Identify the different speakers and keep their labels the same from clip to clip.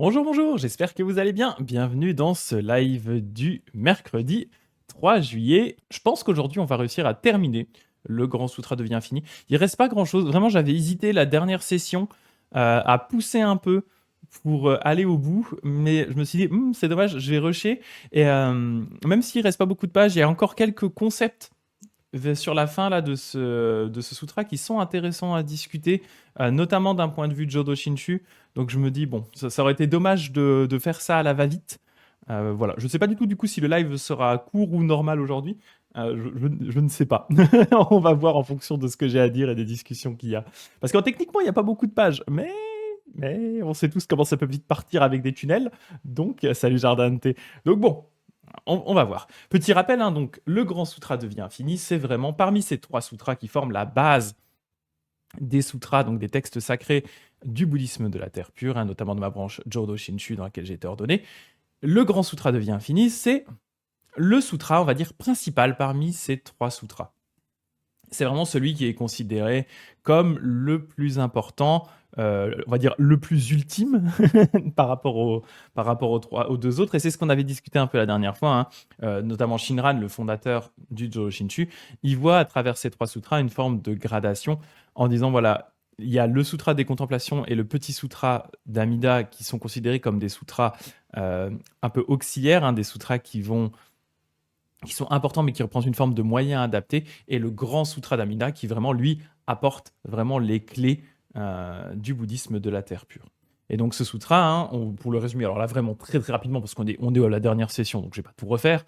Speaker 1: Bonjour, bonjour, j'espère que vous allez bien. Bienvenue dans ce live du mercredi 3 juillet. Je pense qu'aujourd'hui, on va réussir à terminer le Grand Sutra de Vie Infinie. Il reste pas grand-chose. Vraiment, j'avais hésité la dernière session à pousser un peu pour aller au bout, mais je me suis dit, c'est dommage, je vais rusher. Et même s'il reste pas beaucoup de pages, il y a encore quelques concepts sur la fin là, de ce sutra qui sont intéressants à discuter, notamment d'un point de vue de Jodo Shinshu. Donc je me dis, bon, ça aurait été dommage de faire ça à la va-vite. Voilà. Je ne sais pas du tout si le live sera court ou normal aujourd'hui. Je ne sais pas. On va voir en fonction de ce que j'ai à dire et des discussions qu'il y a. Parce que techniquement, il n'y a pas beaucoup de pages, mais on sait tous comment ça peut vite partir avec des tunnels. Donc, salut Jardin de thé. Donc bon, on va voir. Petit rappel, hein, donc le Grand Sutra de Vie Infinie, c'est vraiment parmi ces trois sutras qui forment la base des sutras, donc des textes sacrés du bouddhisme de la terre pure, hein, notamment de ma branche Jodo Shinshu dans laquelle j'ai été ordonné. Le Grand Sutra de Vie Infinie, c'est le sutra, on va dire, principal parmi ces trois sutras. C'est vraiment celui qui est considéré comme le plus important, on va dire le plus ultime par rapport aux deux autres. Et c'est ce qu'on avait discuté un peu la dernière fois, hein. Notamment Shinran, le fondateur du Jodo Shinshu, il voit à travers ces trois sutras une forme de gradation en disant, voilà, il y a le sutra des contemplations et le petit sutra d'Amida qui sont considérés comme des sutras un peu auxiliaires, hein, des sutras qui sont importants mais qui représentent une forme de moyen adapté, et le grand sutra d'Amida qui vraiment, lui, apporte vraiment les clés du bouddhisme de la terre pure. Et donc ce sutra, hein, pour le résumer, alors là vraiment très très rapidement parce qu'on est à la dernière session, donc je vais pas tout refaire,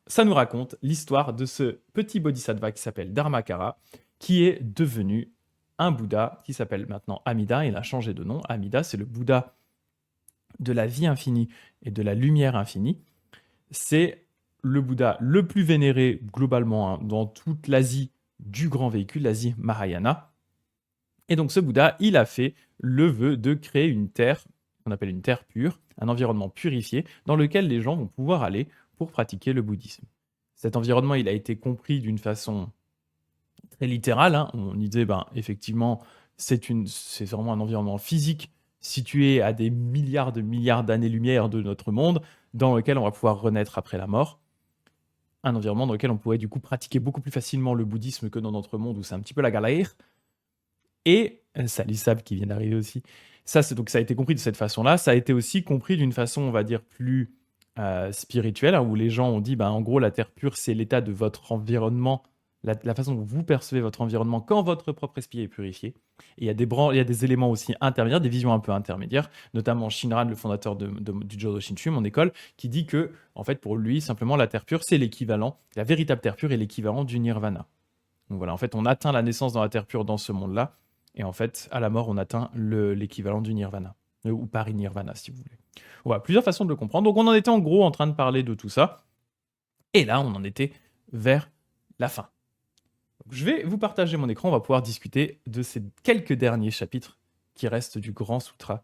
Speaker 1: ça nous raconte l'histoire de ce petit bodhisattva qui s'appelle Dharmakara, qui est devenu un Bouddha qui s'appelle maintenant Amida. Il a changé de nom. Amida, c'est le Bouddha de la vie infinie et de la lumière infinie. C'est le Bouddha le plus vénéré globalement, hein, dans toute l'Asie du grand véhicule, l'Asie Mahayana. Et donc ce Bouddha, il a fait le vœu de créer une terre, qu'on appelle une terre pure, un environnement purifié, dans lequel les gens vont pouvoir aller pour pratiquer le bouddhisme. Cet environnement, il a été compris d'une façon très littérale, hein. On disait, effectivement, c'est vraiment un environnement physique situé à des milliards de milliards d'années-lumière de notre monde, dans lequel on va pouvoir renaître après la mort. Un environnement dans lequel on pourrait du coup pratiquer beaucoup plus facilement le bouddhisme que dans notre monde où c'est un petit peu la galère. Et salut Sab qui vient d'arriver aussi. Donc ça a été compris de cette façon-là. Ça a été aussi compris d'une façon, on va dire, plus spirituelle, hein, où les gens ont dit, en gros, la terre pure, c'est l'état de votre environnement, la façon dont vous percevez votre environnement quand votre propre esprit est purifié. Et il y a des éléments aussi intermédiaires, des visions un peu intermédiaires, notamment Shinran, le fondateur du Jodo Shinshu, mon école, qui dit que, en fait, pour lui, simplement, la terre pure, c'est l'équivalent, la véritable terre pure est l'équivalent du nirvana. Donc voilà, en fait, on atteint la naissance dans la terre pure dans ce monde-là, et en fait, à la mort, on atteint l'équivalent du nirvana, ou parinirvana, si vous voulez. Voilà, plusieurs façons de le comprendre. Donc on en était en gros en train de parler de tout ça, et là, on en était vers la fin. Donc, je vais vous partager mon écran, on va pouvoir discuter de ces quelques derniers chapitres qui restent du Grand Sutra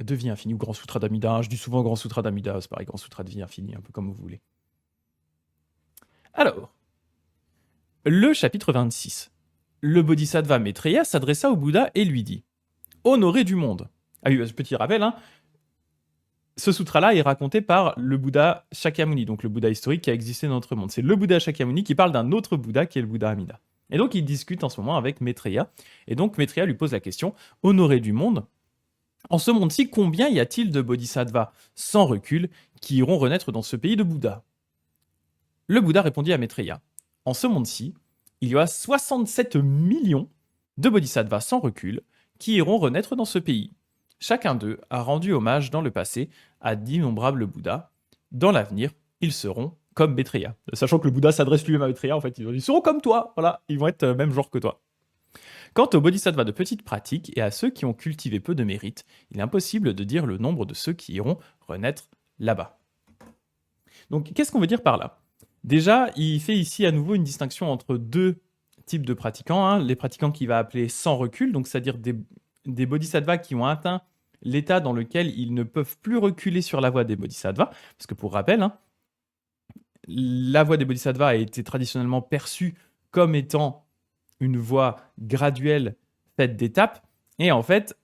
Speaker 1: de Vie Infinie, ou Grand Sutra d'Amida. Je dis souvent Grand Sutra d'Amida, c'est pareil, Grand Sutra de Vie Infinie, un peu comme vous voulez. Alors, le chapitre 26. Le Bodhisattva Maitreya s'adressa au Bouddha et lui dit « Honoré du monde ». Ah oui, petit rappel, hein, ce sutra-là est raconté par le Bouddha Shakyamuni, donc le Bouddha historique qui a existé dans notre monde. C'est le Bouddha Shakyamuni qui parle d'un autre Bouddha qui est le Bouddha Amida. Et donc il discute en ce moment avec Maitreya. Et donc Maitreya lui pose la question, honoré du monde, en ce monde-ci, combien y a-t-il de bodhisattvas sans recul qui iront renaître dans ce pays de Bouddha? Le Bouddha répondit à Maitreya, en ce monde-ci, il y a 67 millions de bodhisattvas sans recul qui iront renaître dans ce pays. Chacun d'eux a rendu hommage dans le passé à d'innombrables Bouddhas. Dans l'avenir, ils seront comme Maitreya. Sachant que le Bouddha s'adresse lui-même à Maitreya, en fait, ils seront comme toi, voilà, ils vont être même genre que toi. Quant aux bodhisattvas de petite pratique et à ceux qui ont cultivé peu de mérite, il est impossible de dire le nombre de ceux qui iront renaître là-bas. Donc, qu'est-ce qu'on veut dire par là? Déjà, il fait ici à nouveau une distinction entre deux types de pratiquants, hein. Les pratiquants qu'il va appeler sans recul, donc c'est-à-dire des bodhisattvas qui ont atteint l'état dans lequel ils ne peuvent plus reculer sur la voie des bodhisattvas, parce que pour rappel, hein, la voie des bodhisattvas a été traditionnellement perçue comme étant une voie graduelle faite d'étapes, et en fait,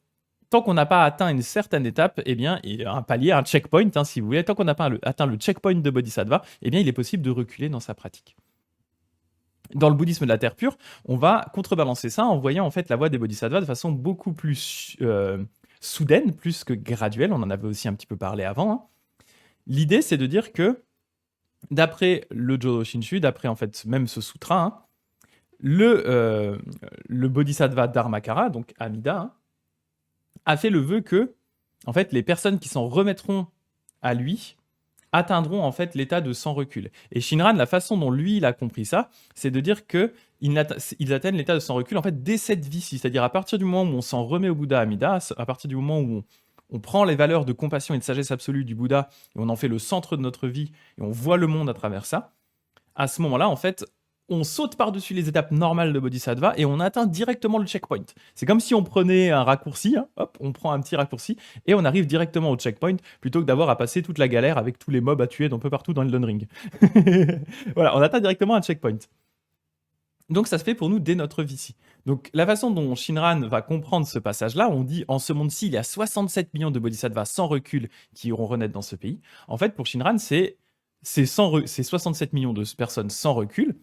Speaker 1: tant qu'on n'a pas atteint une certaine étape, eh bien, et un palier, un checkpoint, hein, si vous voulez, tant qu'on n'a pas atteint le checkpoint de Bodhisattva, eh bien, il est possible de reculer dans sa pratique. Dans le bouddhisme de la terre pure, on va contrebalancer ça en voyant en fait la voie des bodhisattvas de façon beaucoup plus soudaine, plus que graduelle. On en avait aussi un petit peu parlé avant. Hein. L'idée, c'est de dire que d'après le Jodo Shinshu, d'après en fait même ce sutra, hein, le bodhisattva Dharmakara, donc Amida, hein, a fait le vœu que en fait les personnes qui s'en remettront à lui atteindront en fait l'état de sans recul. Et Shinran, la façon dont lui il a compris ça, c'est de dire que ils atteignent l'état de sans recul en fait dès cette vie-ci, c'est-à-dire à partir du moment où on s'en remet au Bouddha Amida, à partir du moment où on prend les valeurs de compassion et de sagesse absolue du Bouddha et on en fait le centre de notre vie et on voit le monde à travers ça, à ce moment-là en fait on saute par-dessus les étapes normales de Bodhisattva et on atteint directement le checkpoint. C'est comme si on prenait un raccourci, hein, hop, on prend un petit raccourci et on arrive directement au checkpoint plutôt que d'avoir à passer toute la galère avec tous les mobs à tuer d'un peu partout dans Elden Ring. Voilà, on atteint directement un checkpoint. Donc ça se fait pour nous dès notre vie-ci. Donc la façon dont Shinran va comprendre ce passage-là, on dit en ce monde-ci, il y a 67 millions de bodhisattvas sans recul qui iront renaître dans ce pays. En fait, pour Shinran, c'est 67 millions de personnes sans recul.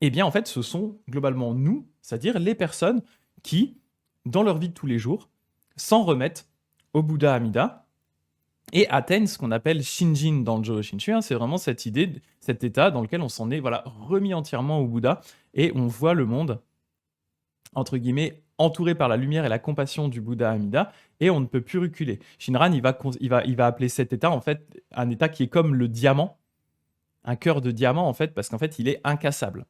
Speaker 1: Eh bien, en fait, ce sont globalement nous, c'est-à-dire les personnes qui, dans leur vie de tous les jours, s'en remettent au Bouddha Amida et atteignent ce qu'on appelle Shinjin dans le Jodo Shinshu. Hein. C'est vraiment cette idée, cet état dans lequel on s'en est remis entièrement au Bouddha et on voit le monde, entre guillemets, entouré par la lumière et la compassion du Bouddha Amida, et on ne peut plus reculer. Shinran, il va appeler cet état, en fait, un état qui est comme le diamant, un cœur de diamant, en fait, parce qu'en fait, il est incassable.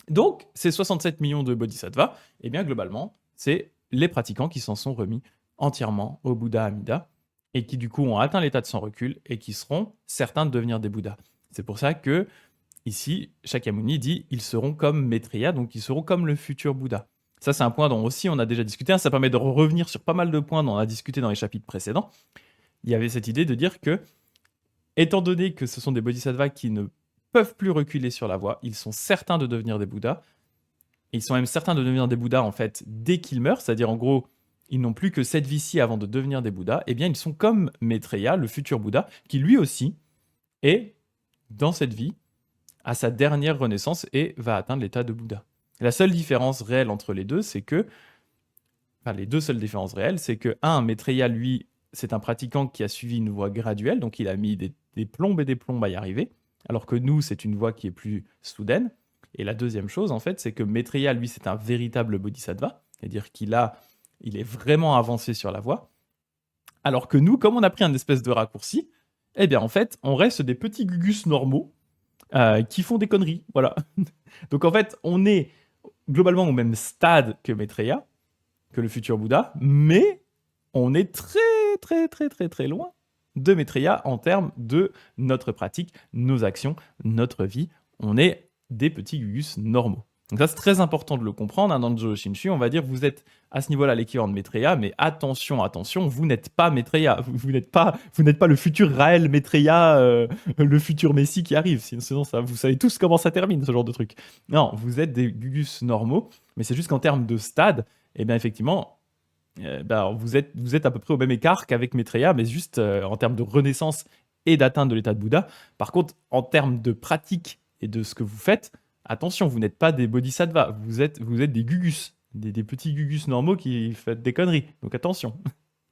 Speaker 1: Donc, ces 67 millions de bodhisattvas, eh bien, globalement, c'est les pratiquants qui s'en sont remis entièrement au Bouddha Amida, et qui, du coup, ont atteint l'état de sans recul, et qui seront certains de devenir des Bouddhas. C'est pour ça que ici, Shakyamuni dit ils seront comme Maitreya, donc ils seront comme le futur Bouddha. Ça, c'est un point dont aussi on a déjà discuté. Hein. Ça permet de revenir sur pas mal de points dont on a discuté dans les chapitres précédents. Il y avait cette idée de dire que, étant donné que ce sont des bodhisattvas qui ne peuvent plus reculer sur la voie, ils sont certains de devenir des Bouddhas. Et ils sont même certains de devenir des Bouddhas, en fait, dès qu'ils meurent. C'est-à-dire, en gros, ils n'ont plus que cette vie-ci avant de devenir des Bouddhas. Eh bien, ils sont comme Maitreya, le futur Bouddha, qui lui aussi est, dans cette vie, à sa dernière renaissance et va atteindre l'état de Bouddha. La seule différence réelle entre les deux, c'est que, enfin les deux seules différences réelles, c'est que Maitreya, lui, c'est un pratiquant qui a suivi une voie graduelle, donc il a mis des plombes et des plombes à y arriver, alors que nous, c'est une voie qui est plus soudaine. Et la deuxième chose, en fait, c'est que Maitreya, lui, c'est un véritable bodhisattva, c'est-à-dire il est vraiment avancé sur la voie, alors que nous, comme on a pris un espèce de raccourci, eh bien, en fait, on reste des petits gugus normaux, qui font des conneries, voilà. Donc en fait, on est globalement au même stade que Maitreya, que le futur Bouddha, mais on est très très très très très loin de Maitreya en termes de notre pratique, nos actions, notre vie. On est des petits gugus normaux. Donc ça, c'est très important de le comprendre. Hein, dans le Jodo Shinshu, on va dire vous êtes à ce niveau-là l'équivalent de Maitreya, mais attention, attention, vous n'êtes pas Maitreya. Vous n'êtes pas le futur Raël Maitreya, le futur Messie qui arrive. Sinon, ça, vous savez tous comment ça termine, ce genre de truc. Non, vous êtes des gugus normaux, mais c'est juste qu'en termes de stade, eh bien effectivement, vous êtes à peu près au même écart qu'avec Maitreya, mais juste en termes de renaissance et d'atteinte de l'état de Bouddha. Par contre, en termes de pratique et de ce que vous faites, attention, vous n'êtes pas des bodhisattvas, vous êtes des gugus, des petits gugus normaux qui font des conneries. Donc attention,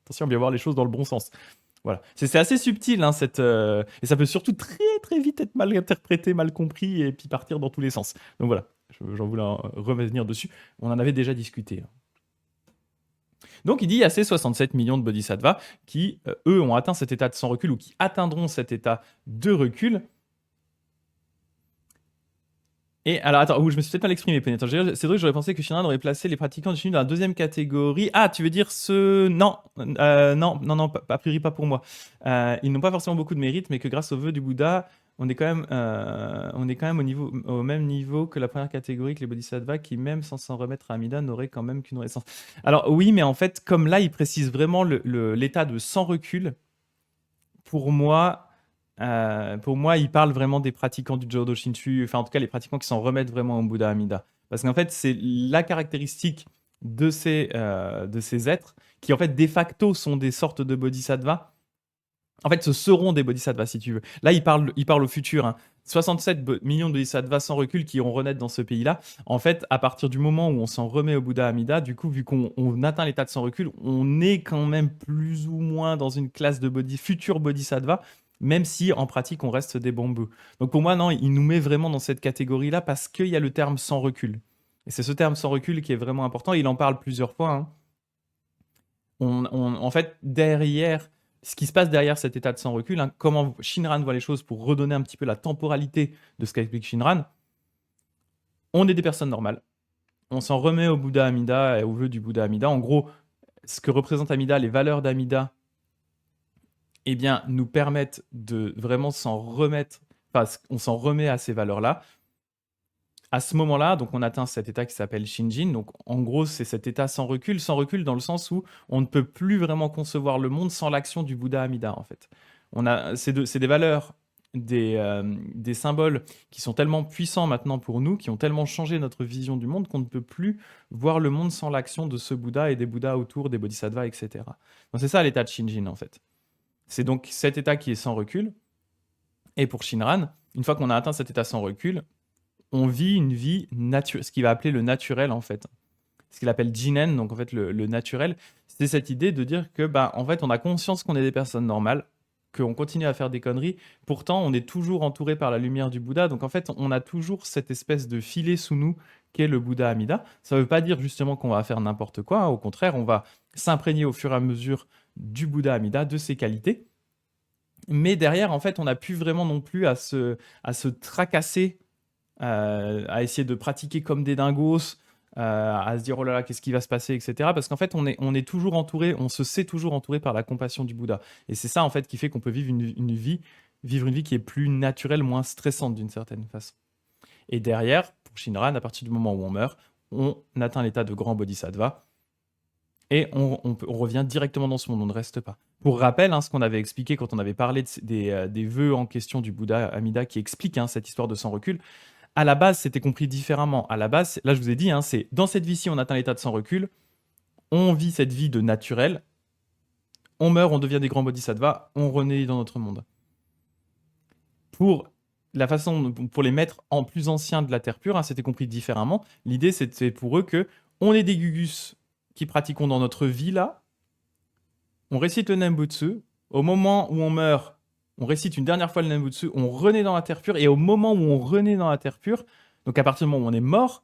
Speaker 1: attention à bien voir les choses dans le bon sens. Voilà, c'est assez subtil, hein, et ça peut surtout très très vite être mal interprété, mal compris, et puis partir dans tous les sens. Donc voilà, j'en voulais revenir dessus. On en avait déjà discuté. Donc il dit il y a ces 67 millions de bodhisattvas qui, eux, ont atteint cet état de sans recul ou qui atteindront cet état de recul. Et alors, attends, je me suis peut-être mal exprimé, Pénétrant. C'est vrai que j'aurais pensé que Shinran aurait placé les pratiquants de Shinran dans la deuxième catégorie. Ah, tu veux dire ce... Non, non, a priori pas pour moi. Ils n'ont pas forcément beaucoup de mérite, mais que grâce au vœu du Bouddha, on est quand même au même niveau que la première catégorie, que les bodhisattvas, qui même sans s'en remettre à Amida, n'auraient quand même qu'une renaissance. Alors oui, mais en fait, comme là, il précise vraiment l'état de sans recul, pour moi, il parle vraiment des pratiquants du Jodo Shinshu, enfin en tout cas les pratiquants qui s'en remettent vraiment au Bouddha Amida. Parce qu'en fait, c'est la caractéristique de ces êtres qui, en fait, de facto, sont des sortes de bodhisattvas. En fait, ce seront des bodhisattvas, si tu veux. Là, il parle au futur, hein. 67 millions de bodhisattvas sans recul qui iront renaître dans ce pays-là. En fait, à partir du moment où on s'en remet au Bouddha Amida, du coup, vu qu'on atteint l'état de sans recul, on est quand même plus ou moins dans une classe de futur bodhisattva, même si en pratique, on reste des bambous. Donc pour moi, non, il nous met vraiment dans cette catégorie-là parce qu'il y a le terme sans recul. Et c'est ce terme sans recul qui est vraiment important. Il en parle plusieurs fois, hein. En fait, derrière, ce qui se passe derrière cet état de sans recul, hein, comment Shinran voit les choses pour redonner un petit peu la temporalité de ce qu'explique Shinran, on est des personnes normales. On s'en remet au Bouddha Amida et au vœu du Bouddha Amida. En gros, ce que représente Amida, les valeurs d'Amida, eh bien, nous permettent de vraiment s'en remettre, enfin, on s'en remet à ces valeurs-là. À ce moment-là, donc on atteint cet état qui s'appelle Shinjin. Donc en gros, c'est cet état sans recul dans le sens où on ne peut plus vraiment concevoir le monde sans l'action du Bouddha Amida, en fait. C'est des valeurs, des symboles qui sont tellement puissants maintenant pour nous, qui ont tellement changé notre vision du monde qu'on ne peut plus voir le monde sans l'action de ce Bouddha et des Bouddhas autour, des Bodhisattvas, etc. Donc c'est ça l'état de Shinjin, en fait. C'est donc cet état qui est sans recul. Et pour Shinran, une fois qu'on a atteint cet état sans recul, on vit une vie naturelle, ce qu'il va appeler le naturel, en fait. Ce qu'il appelle Jinen, donc en fait le naturel, c'est cette idée de dire que, bah, en fait, on a conscience qu'on est des personnes normales, qu'on continue à faire des conneries, pourtant on est toujours entouré par la lumière du Bouddha, donc en fait, on a toujours cette espèce de filet sous nous qu'est le Bouddha Amida. Ça ne veut pas dire justement qu'on va faire n'importe quoi, hein. Au contraire, on va s'imprégner au fur et à mesure du Bouddha Amida, de ses qualités. Mais derrière, en fait, on n'a plus vraiment non plus à se tracasser, à essayer de pratiquer comme des dingos, à se dire oh là là, qu'est-ce qui va se passer, etc. Parce qu'en fait, on est toujours entouré, on se sait toujours entouré par la compassion du Bouddha. Et c'est ça, en fait, qui fait qu'on peut vivre vivre une vie qui est plus naturelle, moins stressante d'une certaine façon. Et derrière, pour Shinran, à partir du moment où on meurt, on atteint l'état de grand bodhisattva et on revient directement dans ce monde, on ne reste pas. Pour rappel, hein, ce qu'on avait expliqué quand on avait parlé des vœux en question du Bouddha Amida qui explique, hein, cette histoire de sans recul, à la base, c'était compris différemment. À la base, là, je vous ai dit, hein, c'est dans cette vie-ci, on atteint l'état de sans recul, on vit cette vie de naturel, on meurt, on devient des grands bodhisattvas, on renaît dans notre monde. Pour les maîtres en plus anciens de la Terre pure, hein, c'était compris différemment. L'idée, c'était pour eux que on est des gugus qui pratiquons dans notre vie là, on récite le Nembutsu, au moment où on meurt, on récite une dernière fois le Nembutsu, on renaît dans la Terre pure, et au moment où on renaît dans la Terre pure, donc à partir du moment où on est mort,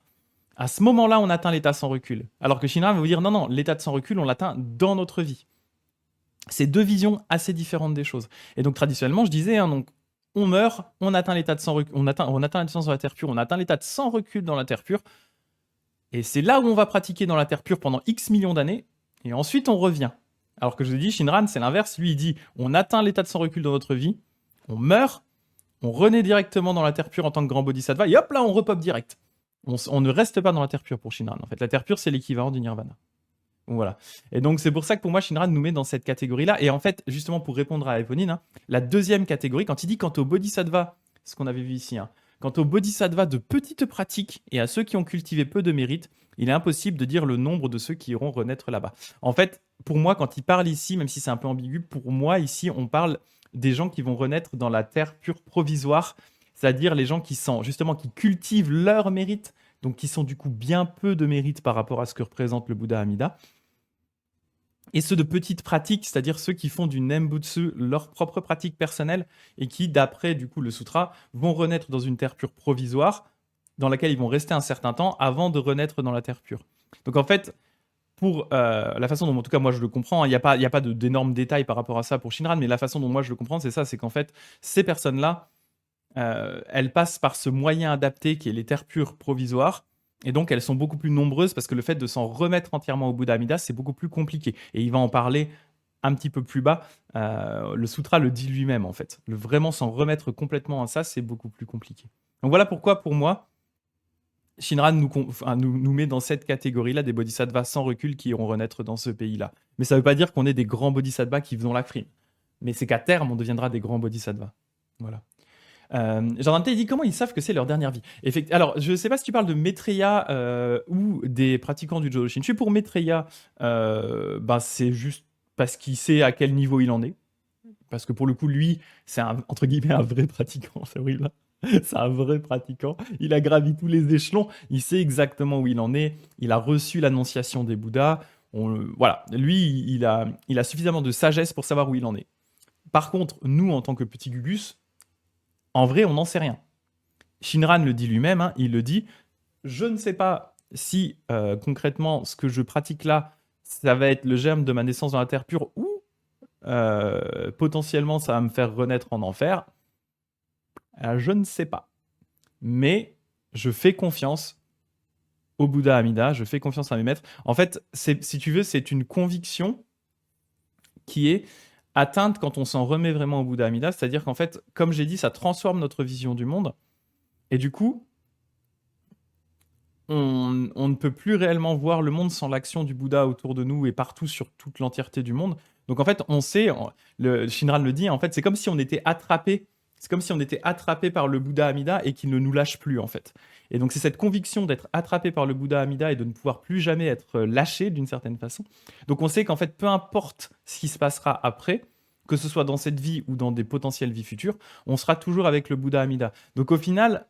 Speaker 1: à ce moment-là, on atteint l'état sans recul. Alors que Shinran va vous dire, non, non, l'état de sans recul, on l'atteint dans notre vie. C'est deux visions assez différentes des choses. Et donc traditionnellement, je disais, hein, donc, on meurt, on atteint l'état de sans recul, on atteint l'état dans la Terre pure, on atteint l'état de sans recul dans la Terre pure, et c'est là où on va pratiquer dans la Terre pure pendant X millions d'années, et ensuite on revient. Alors que je vous ai dit, Shinran, c'est l'inverse. Lui, il dit, on atteint l'état de sans recul dans notre vie, on meurt, on renaît directement dans la Terre pure en tant que grand bodhisattva, et hop là, on repop direct. On ne reste pas dans la Terre pure pour Shinran. En fait, la Terre pure, c'est l'équivalent du Nirvana. Donc, voilà. Et donc, c'est pour ça que pour moi, Shinran nous met dans cette catégorie-là. Et en fait, justement, pour répondre à Eponine, hein, la deuxième catégorie, quand il dit quant au bodhisattva, ce qu'on avait vu ici, hein, quant au bodhisattva de petites pratiques et à ceux qui ont cultivé peu de mérite, il est impossible de dire le nombre de ceux qui iront renaître là-bas. En fait, pour moi, quand il parle ici, même si c'est un peu ambigu, pour moi, ici, on parle des gens qui vont renaître dans la terre pure provisoire, c'est-à-dire les gens qui sont justement qui cultivent leur mérite, donc qui sont du coup bien peu de mérite par rapport à ce que représente le Bouddha Amida. Et ceux de petites pratiques, c'est-à-dire ceux qui font du Nembutsu leur propre pratique personnelle et qui, d'après du coup le sutra, vont renaître dans une terre pure provisoire dans laquelle ils vont rester un certain temps avant de renaître dans la terre pure. Donc en fait, pour la façon dont, en tout cas, moi je le comprends, il n'y a pas d'énormes détails par rapport à ça pour Shinran, mais la façon dont moi je le comprends, c'est ça, c'est qu'en fait, ces personnes-là, elles passent par ce moyen adapté qui est les terres pures provisoires, et donc elles sont beaucoup plus nombreuses parce que le fait de s'en remettre entièrement au Bouddha Amida, c'est beaucoup plus compliqué. Et il va en parler un petit peu plus bas. Le sutra le dit lui-même, en fait. Vraiment s'en remettre complètement à ça, c'est beaucoup plus compliqué. Donc voilà pourquoi, pour moi, Shinran nous met dans cette catégorie-là des bodhisattvas sans recul qui iront renaître dans ce pays-là. Mais ça ne veut pas dire qu'on est des grands bodhisattvas qui faisons la frime. Mais c'est qu'à terme, on deviendra des grands bodhisattvas. Voilà. Jordan T, il dit comment ils savent que c'est leur dernière vie. Alors, je ne sais pas si tu parles de Maitreya ou des pratiquants du Jodo Shinshu. Pour Maitreya, c'est juste parce qu'il sait à quel niveau il en est. Parce que pour le coup, lui, c'est entre guillemets un vrai pratiquant. C'est horrible, hein. C'est un vrai pratiquant. Il a gravi tous les échelons. Il sait exactement où il en est. Il a reçu l'annonciation des Bouddhas. Voilà, lui, il a suffisamment de sagesse pour savoir où il en est. Par contre, nous, en tant que petit Gugus, en vrai, on n'en sait rien. Shinran le dit lui-même, hein, il le dit, je ne sais pas si concrètement ce que je pratique là, ça va être le germe de ma naissance dans la terre pure ou potentiellement ça va me faire renaître en enfer. Je ne sais pas. Mais je fais confiance au Bouddha Amida, je fais confiance à mes maîtres. En fait, si tu veux, c'est une conviction qui est atteinte quand on s'en remet vraiment au Bouddha Amida, c'est-à-dire qu'en fait, comme j'ai dit, ça transforme notre vision du monde. Et du coup, on ne peut plus réellement voir le monde sans l'action du Bouddha autour de nous et partout sur toute l'entièreté du monde. Donc en fait, on sait, Shinran le dit, en fait, c'est comme si on était attrapé. C'est comme si on était attrapé par le Bouddha Amida et qu'il ne nous lâche plus, en fait. Et donc c'est cette conviction d'être attrapé par le Bouddha Amida et de ne pouvoir plus jamais être lâché d'une certaine façon. Donc on sait qu'en fait, peu importe ce qui se passera après, que ce soit dans cette vie ou dans des potentielles vies futures, on sera toujours avec le Bouddha Amida. Donc au final,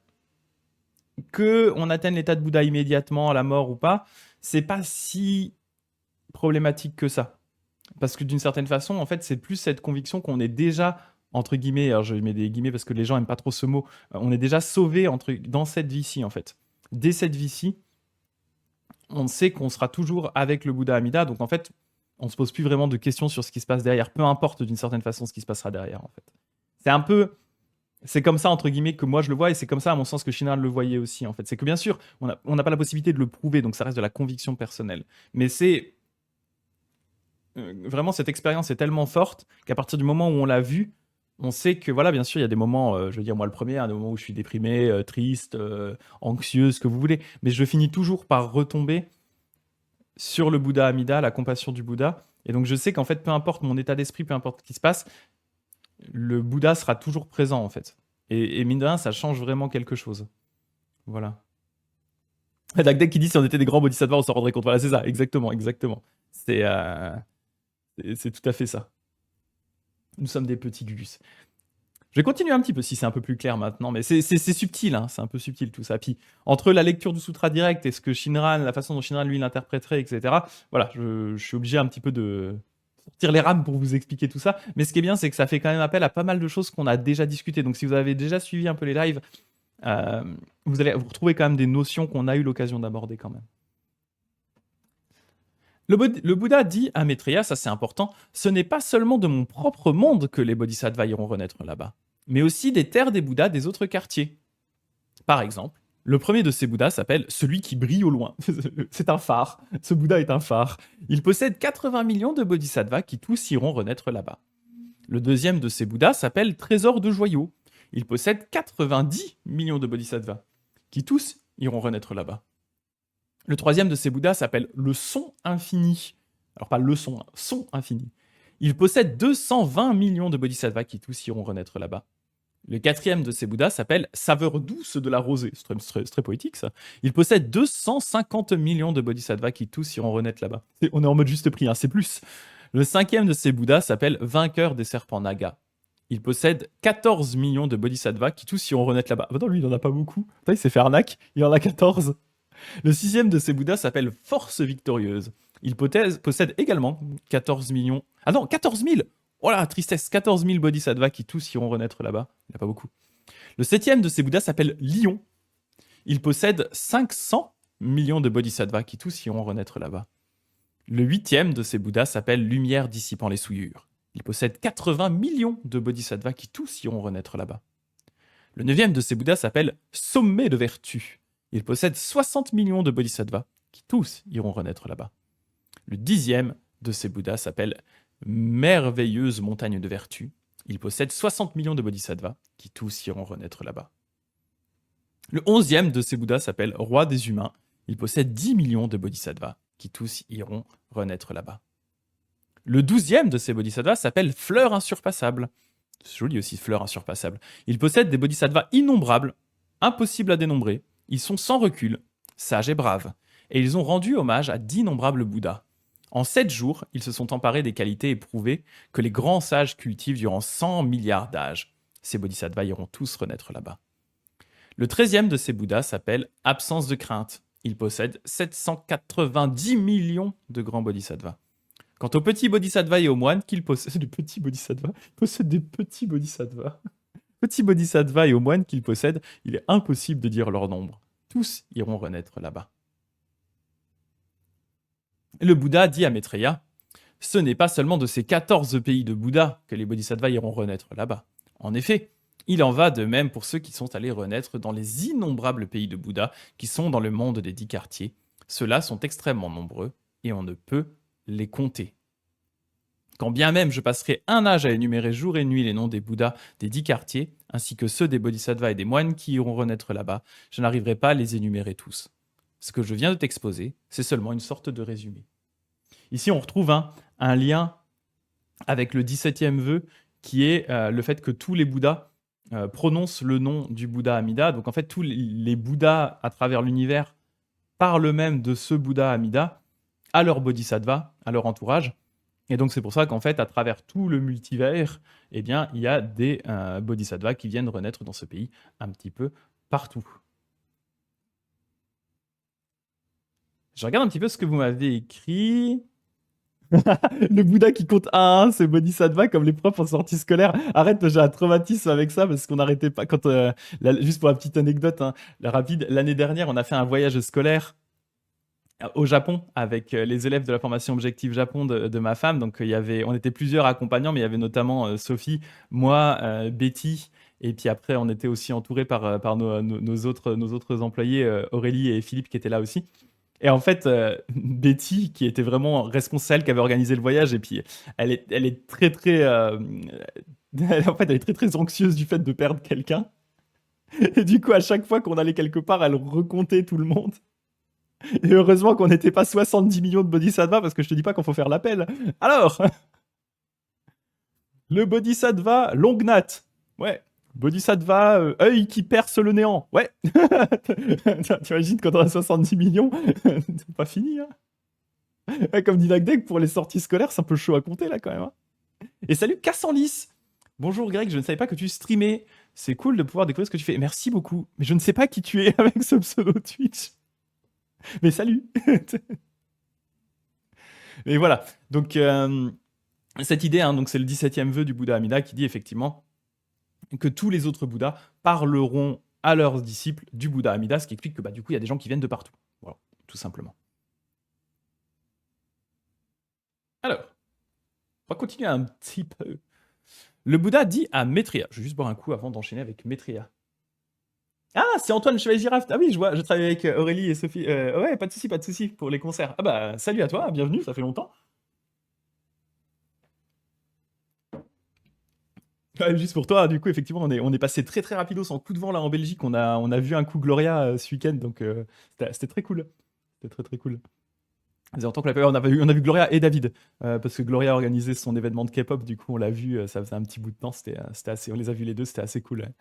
Speaker 1: que on atteigne l'état de Bouddha immédiatement à la mort ou pas, c'est pas si problématique que ça. Parce que d'une certaine façon, en fait, c'est plus cette conviction qu'on est déjà, entre guillemets, alors je mets des guillemets parce que les gens aiment pas trop ce mot, on est déjà sauvé dans cette vie-ci, en fait. Dès cette vie-ci, on sait qu'on sera toujours avec le Bouddha Amida, donc en fait, on se pose plus vraiment de questions sur ce qui se passe derrière, peu importe d'une certaine façon ce qui se passera derrière, en fait. C'est un peu... C'est comme ça, entre guillemets, que moi je le vois, et c'est comme ça, à mon sens, que Shinran le voyait aussi, en fait. C'est que bien sûr, on n'a pas la possibilité de le prouver, donc ça reste de la conviction personnelle. Mais c'est vraiment, cette expérience est tellement forte qu'à partir du moment où on l'a vu, on sait que, voilà, bien sûr, il y a des moments, je veux dire, moi le premier, des moments où je suis déprimé, triste, anxieux, ce que vous voulez, mais je finis toujours par retomber sur le Bouddha Amida, la compassion du Bouddha. Et donc je sais qu'en fait, peu importe mon état d'esprit, peu importe ce qui se passe, le Bouddha sera toujours présent, en fait. Et mine de rien, ça change vraiment quelque chose. Voilà. Dagdek qui dit si on était des grands bodhisattvas, on s'en rendrait compte. Voilà, c'est ça, exactement, exactement. C'est tout à fait ça. Nous sommes des petits Gugus. Je vais continuer un petit peu si c'est un peu plus clair maintenant, mais c'est subtil, hein, c'est un peu subtil tout ça. Puis entre la lecture du sutra direct et ce que Shinran, la façon dont Shinran lui l'interpréterait, etc., voilà, je suis obligé un petit peu de sortir les rames pour vous expliquer tout ça. Mais ce qui est bien, c'est que ça fait quand même appel à pas mal de choses qu'on a déjà discutées. Donc si vous avez déjà suivi un peu les lives, vous allez vous retrouver quand même des notions qu'on a eu l'occasion d'aborder quand même. Le Bouddha dit à Maitreya, ça c'est important, ce n'est pas seulement de mon propre monde que les bodhisattvas iront renaître là-bas, mais aussi des terres des Bouddhas des autres quartiers. Par exemple, le premier de ces Bouddhas s'appelle celui qui brille au loin. C'est un phare. Ce Bouddha est un phare. Il possède 80 millions de bodhisattvas qui tous iront renaître là-bas. Le deuxième de ces Bouddhas s'appelle trésor de joyaux. Il possède 90 millions de bodhisattvas qui tous iront renaître là-bas. Le troisième de ces Bouddhas s'appelle le son infini. Alors pas le son, hein, son infini. Il possède 220 millions de bodhisattvas qui tous iront renaître là-bas. Le quatrième de ces Bouddhas s'appelle saveur douce de la rosée. C'est très poétique ça. Il possède 250 millions de bodhisattvas qui tous iront renaître là-bas. On est en mode juste prix, hein, c'est plus. Le cinquième de ces Bouddhas s'appelle vainqueur des serpents nagas. Il possède 14 millions de bodhisattvas qui tous iront renaître là-bas. Ah bah non, lui, il n'en a pas beaucoup. Putain, il s'est fait arnaque, il en a 14. Le sixième de ces Bouddhas s'appelle Force Victorieuse. Il possède également 14 millions... Ah non, 14 000. Oh la tristesse, 14 000 bodhisattvas qui tous iront renaître là-bas. Il n'y a pas beaucoup. Le septième de ces Bouddhas s'appelle Lion. Il possède 500 millions de bodhisattvas qui tous iront renaître là-bas. Le huitième de ces Bouddhas s'appelle Lumière dissipant les souillures. Il possède 80 millions de bodhisattvas qui tous iront renaître là-bas. Le neuvième de ces Bouddhas s'appelle Sommet de vertu. Il possède 60 millions de bodhisattvas qui tous iront renaître là-bas. Le dixième de ces Bouddhas s'appelle Merveilleuse montagne de vertu. Il possède 60 millions de bodhisattvas qui tous iront renaître là-bas. Le 11e de ces Bouddhas s'appelle Roi des humains. Il possède 10 millions de bodhisattvas qui tous iront renaître là-bas. Le 12e de ces bodhisattvas s'appelle Fleur insurpassable. C'est joli aussi, fleur insurpassable. Ils possèdent des bodhisattvas innombrables, impossibles à dénombrer. Ils sont sans recul, sages et braves. Et ils ont rendu hommage à d'innombrables Bouddhas. En 7 jours, ils se sont emparés des qualités éprouvées que les grands sages cultivent durant 100 milliards d'âges. Ces bodhisattvas iront tous renaître là-bas. Le 13e de ces Bouddhas s'appelle Absence de crainte. Il possède 790 millions de grands bodhisattvas. Quant aux petits bodhisattvas et aux moines qu'ils possèdent, des petits bodhisattvas. Petits bodhisattvas et aux moines qu'ils possèdent, il est impossible de dire leur nombre. Tous iront renaître là-bas. Le Bouddha dit à Maitreya, ce n'est pas seulement de ces 14 pays de Bouddha que les bodhisattvas iront renaître là-bas. En effet, il en va de même pour ceux qui sont allés renaître dans les innombrables pays de Bouddha qui sont dans le monde des 10 quartiers. Ceux-là sont extrêmement nombreux et on ne peut les compter. Quand bien même je passerai un âge à énumérer jour et nuit les noms des Bouddhas des 10 quartiers, ainsi que ceux des bodhisattvas et des moines qui iront renaître là-bas, je n'arriverai pas à les énumérer tous. Ce que je viens de t'exposer, c'est seulement une sorte de résumé. Ici, on retrouve un lien avec le 17e vœu, qui est le fait que tous les Bouddhas prononcent le nom du Bouddha Amida. Donc en fait, tous les Bouddhas à travers l'univers parlent même de ce Bouddha Amida à leur bodhisattva, à leur entourage. Et donc c'est pour ça qu'en fait, à travers tout le multivers, eh bien, il y a des bodhisattvas qui viennent renaître dans ce pays un petit peu partout. Je regarde un petit peu ce que vous m'avez écrit. Le Bouddha qui compte 1 à 1, c'est bodhisattva comme les profs en sortie scolaire. Arrête, j'ai un traumatisme avec ça parce qu'on n'arrêtait pas. Juste pour la petite anecdote, rapide, l'année dernière, on a fait un voyage scolaire au Japon avec les élèves de la formation Objectif Japon de ma femme. Donc on était plusieurs accompagnants, mais il y avait notamment Sophie, moi, Betty. Et puis après, on était aussi entourés par nos autres employés, Aurélie et Philippe, qui étaient là aussi. Et en fait, Betty, qui était vraiment responsable, qui avait organisé le voyage, et puis elle est très très, en fait, elle est très très anxieuse du fait de perdre quelqu'un. Et du coup, à chaque fois qu'on allait quelque part, elle recomptait tout le monde. Et heureusement qu'on n'était pas 70 millions de bodhisattvas, parce que je te dis pas qu'il faut faire l'appel. Alors, le bodhisattva Longnat. Ouais. Bodhisattva, œil qui perce le néant. Ouais. Tu imagines quand on a 70 millions, c'est pas fini. Ouais, comme dit Nagdeg, pour les sorties scolaires, c'est un peu chaud à compter là quand même. Et salut Cassanlis. Bonjour Greg, je ne savais pas que tu streamais. C'est cool de pouvoir découvrir ce que tu fais. Merci beaucoup. Mais je ne sais pas qui tu es avec ce pseudo Twitch. Mais salut. Et voilà. Donc cette idée, donc c'est le 17e vœu du Bouddha Amida qui dit effectivement que tous les autres Bouddhas parleront à leurs disciples du Bouddha Amida, ce qui explique que du coup, il y a des gens qui viennent de partout. Voilà, tout simplement. Alors, on va continuer un petit peu. Le Bouddha dit à Maitreya, je vais juste boire un coup avant d'enchaîner avec Maitreya. Ah, c'est Antoine Chevalier Girafe. Ah oui, je vois, je travaille avec Aurélie et Sophie. Ouais, pas de souci pour les concerts. Ah bah, salut à toi, bienvenue, ça fait longtemps. Ouais, juste pour toi, du coup, effectivement, on est passé très très rapidos en coup de vent là en Belgique. On a vu un coup Gloria ce week-end, donc c'était très cool. C'était très très cool. Ça faisait longtemps qu'on l'a pas vu. On a vu Gloria et David, parce que Gloria a organisé son événement de K-pop, du coup on l'a vu, ça faisait un petit bout de temps, on les a vus les deux, c'était assez cool. Ouais.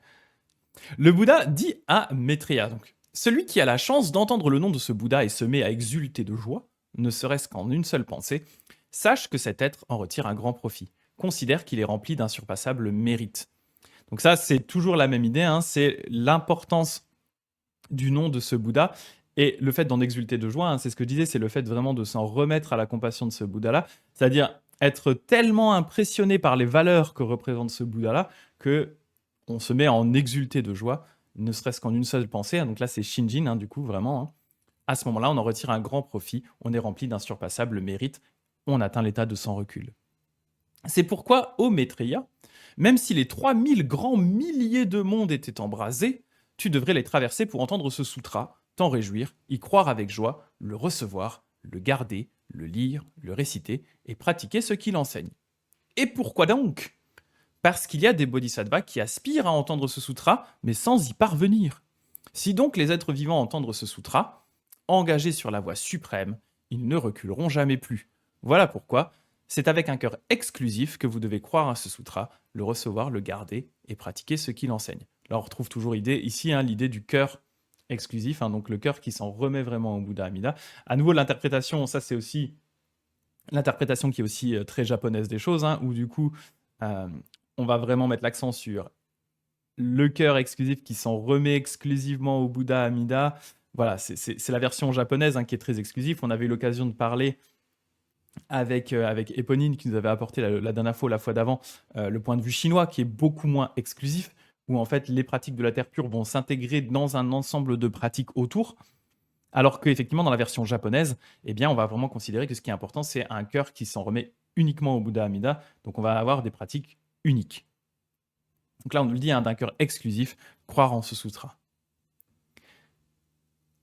Speaker 1: Le Bouddha dit à Maitreya, donc, celui qui a la chance d'entendre le nom de ce Bouddha et se met à exulter de joie, ne serait-ce qu'en une seule pensée, sache que cet être en retire un grand profit. Considère qu'il est rempli d'un surpassable mérite. Donc ça, c'est toujours la même idée, c'est l'importance du nom de ce Bouddha et le fait d'en exulter de joie, c'est ce que je disais, c'est le fait vraiment de s'en remettre à la compassion de ce Bouddha-là, c'est-à-dire être tellement impressionné par les valeurs que représente ce Bouddha-là que on se met à en exulter de joie, ne serait-ce qu'en une seule pensée. Donc là, c'est Shinjin, du coup, vraiment. À ce moment-là, on en retire un grand profit, on est rempli d'un surpassable mérite, on atteint l'état de sans recul. C'est pourquoi, ô Maitreya, même si les 3000 grands milliers de mondes étaient embrasés, tu devrais les traverser pour entendre ce sutra, t'en réjouir, y croire avec joie, le recevoir, le garder, le lire, le réciter et pratiquer ce qu'il enseigne. Et pourquoi donc ? Parce qu'il y a des bodhisattvas qui aspirent à entendre ce sutra, mais sans y parvenir. Si donc les êtres vivants entendent ce sutra, engagés sur la voie suprême, ils ne reculeront jamais plus. Voilà pourquoi C'est avec un cœur exclusif que vous devez croire à ce sutra, le recevoir, le garder et pratiquer ce qu'il enseigne. Là, on retrouve toujours ici l'idée du cœur exclusif, donc le cœur qui s'en remet vraiment au Bouddha Amida. À nouveau, l'interprétation, ça c'est aussi l'interprétation qui est aussi très japonaise des choses, où du coup, on va vraiment mettre l'accent sur le cœur exclusif qui s'en remet exclusivement au Bouddha Amida. Voilà, c'est la version japonaise qui est très exclusive. On avait eu l'occasion de parler avec Éponine qui nous avait apporté la dernière fois, la fois d'avant, le point de vue chinois qui est beaucoup moins exclusif, où en fait les pratiques de la terre pure vont s'intégrer dans un ensemble de pratiques autour, alors qu'effectivement dans la version japonaise, eh bien, on va vraiment considérer que ce qui est important, c'est un cœur qui s'en remet uniquement au Bouddha Amida, donc on va avoir des pratiques uniques. Donc là, on nous le dit, d'un cœur exclusif, croire en ce sutra.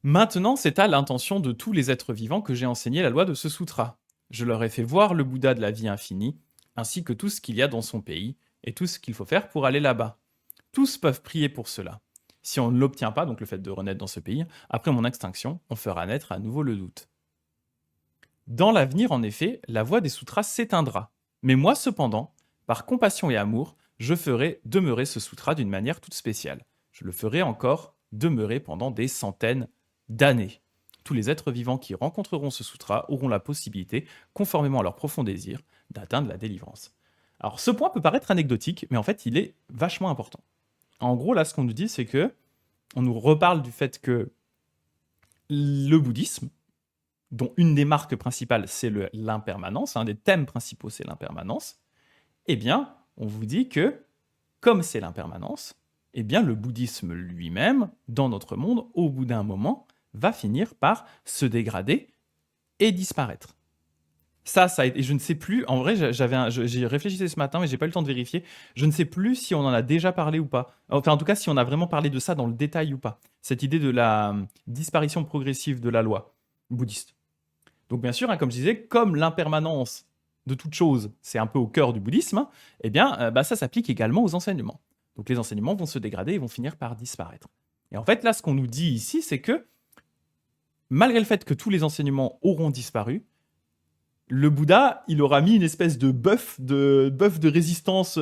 Speaker 1: Maintenant, c'est à l'intention de tous les êtres vivants que j'ai enseigné la loi de ce sutra. Je leur ai fait voir le Bouddha de la vie infinie, ainsi que tout ce qu'il y a dans son pays, et tout ce qu'il faut faire pour aller là-bas. Tous peuvent prier pour cela. Si on ne l'obtient pas, donc le fait de renaître dans ce pays, après mon extinction, on fera naître à nouveau le doute. Dans l'avenir, en effet, la voix des sutras s'éteindra. Mais moi, cependant, par compassion et amour, je ferai demeurer ce sutra d'une manière toute spéciale. Je le ferai encore demeurer pendant des centaines d'années. Tous les êtres vivants qui rencontreront ce sutra auront la possibilité, conformément à leur profond désir, d'atteindre la délivrance. Alors ce point peut paraître anecdotique, mais en fait il est vachement important. En gros, là, ce qu'on nous dit, c'est que on nous reparle du fait que le bouddhisme, dont une des marques principales, c'est l'impermanence, un des thèmes principaux, c'est l'impermanence, eh bien, on vous dit que, comme c'est l'impermanence, eh bien, le bouddhisme lui-même, dans notre monde, au bout d'un moment, va finir par se dégrader et disparaître. Ça a été, et je ne sais plus, en vrai, j'ai réfléchi ce matin, mais j'ai pas eu le temps de vérifier. Je ne sais plus si on en a déjà parlé ou pas. Enfin, en tout cas, si on a vraiment parlé de ça dans le détail ou pas. Cette idée de la disparition progressive de la loi bouddhiste. Donc, bien sûr, comme je disais, comme l'impermanence de toute chose, c'est un peu au cœur du bouddhisme, eh bien, ça s'applique également aux enseignements. Donc, les enseignements vont se dégrader et vont finir par disparaître. Et en fait, là, ce qu'on nous dit ici, c'est que malgré le fait que tous les enseignements auront disparu, le Bouddha, il aura mis une espèce de buff de résistance,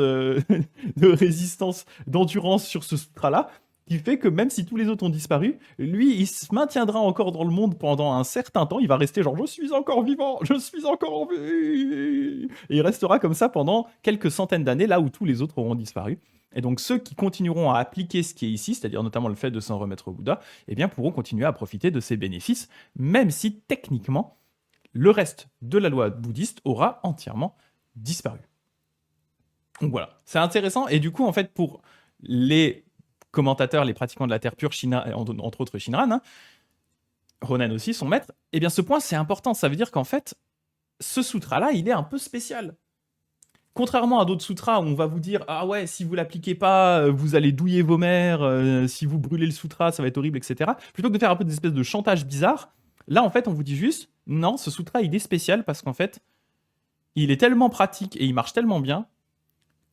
Speaker 1: d'endurance sur ce sutra-là, qui fait que même si tous les autres ont disparu, lui, il se maintiendra encore dans le monde pendant un certain temps. Il va rester genre, je suis encore vivant, je suis encore en vie. Et il restera comme ça pendant quelques centaines d'années, là où tous les autres auront disparu. Et donc ceux qui continueront à appliquer ce qui est ici, c'est-à-dire notamment le fait de s'en remettre au Bouddha, eh bien pourront continuer à profiter de ses bénéfices, même si techniquement, le reste de la loi bouddhiste aura entièrement disparu. Donc voilà, c'est intéressant. Et du coup, en fait, pour les commentateurs, les pratiquants de la terre pure, entre autres Shinran, Ronen aussi, son maître, eh bien ce point, c'est important. Ça veut dire qu'en fait, ce sutra-là, il est un peu spécial. Contrairement à d'autres sutras où on va vous dire « Ah ouais, si vous l'appliquez pas, vous allez douiller vos mères, si vous brûlez le sutra, ça va être horrible, etc. » Plutôt que de faire un peu des espèces de chantage bizarre, là, en fait, on vous dit juste « Non, ce sutra, il est spécial parce qu'en fait, il est tellement pratique et il marche tellement bien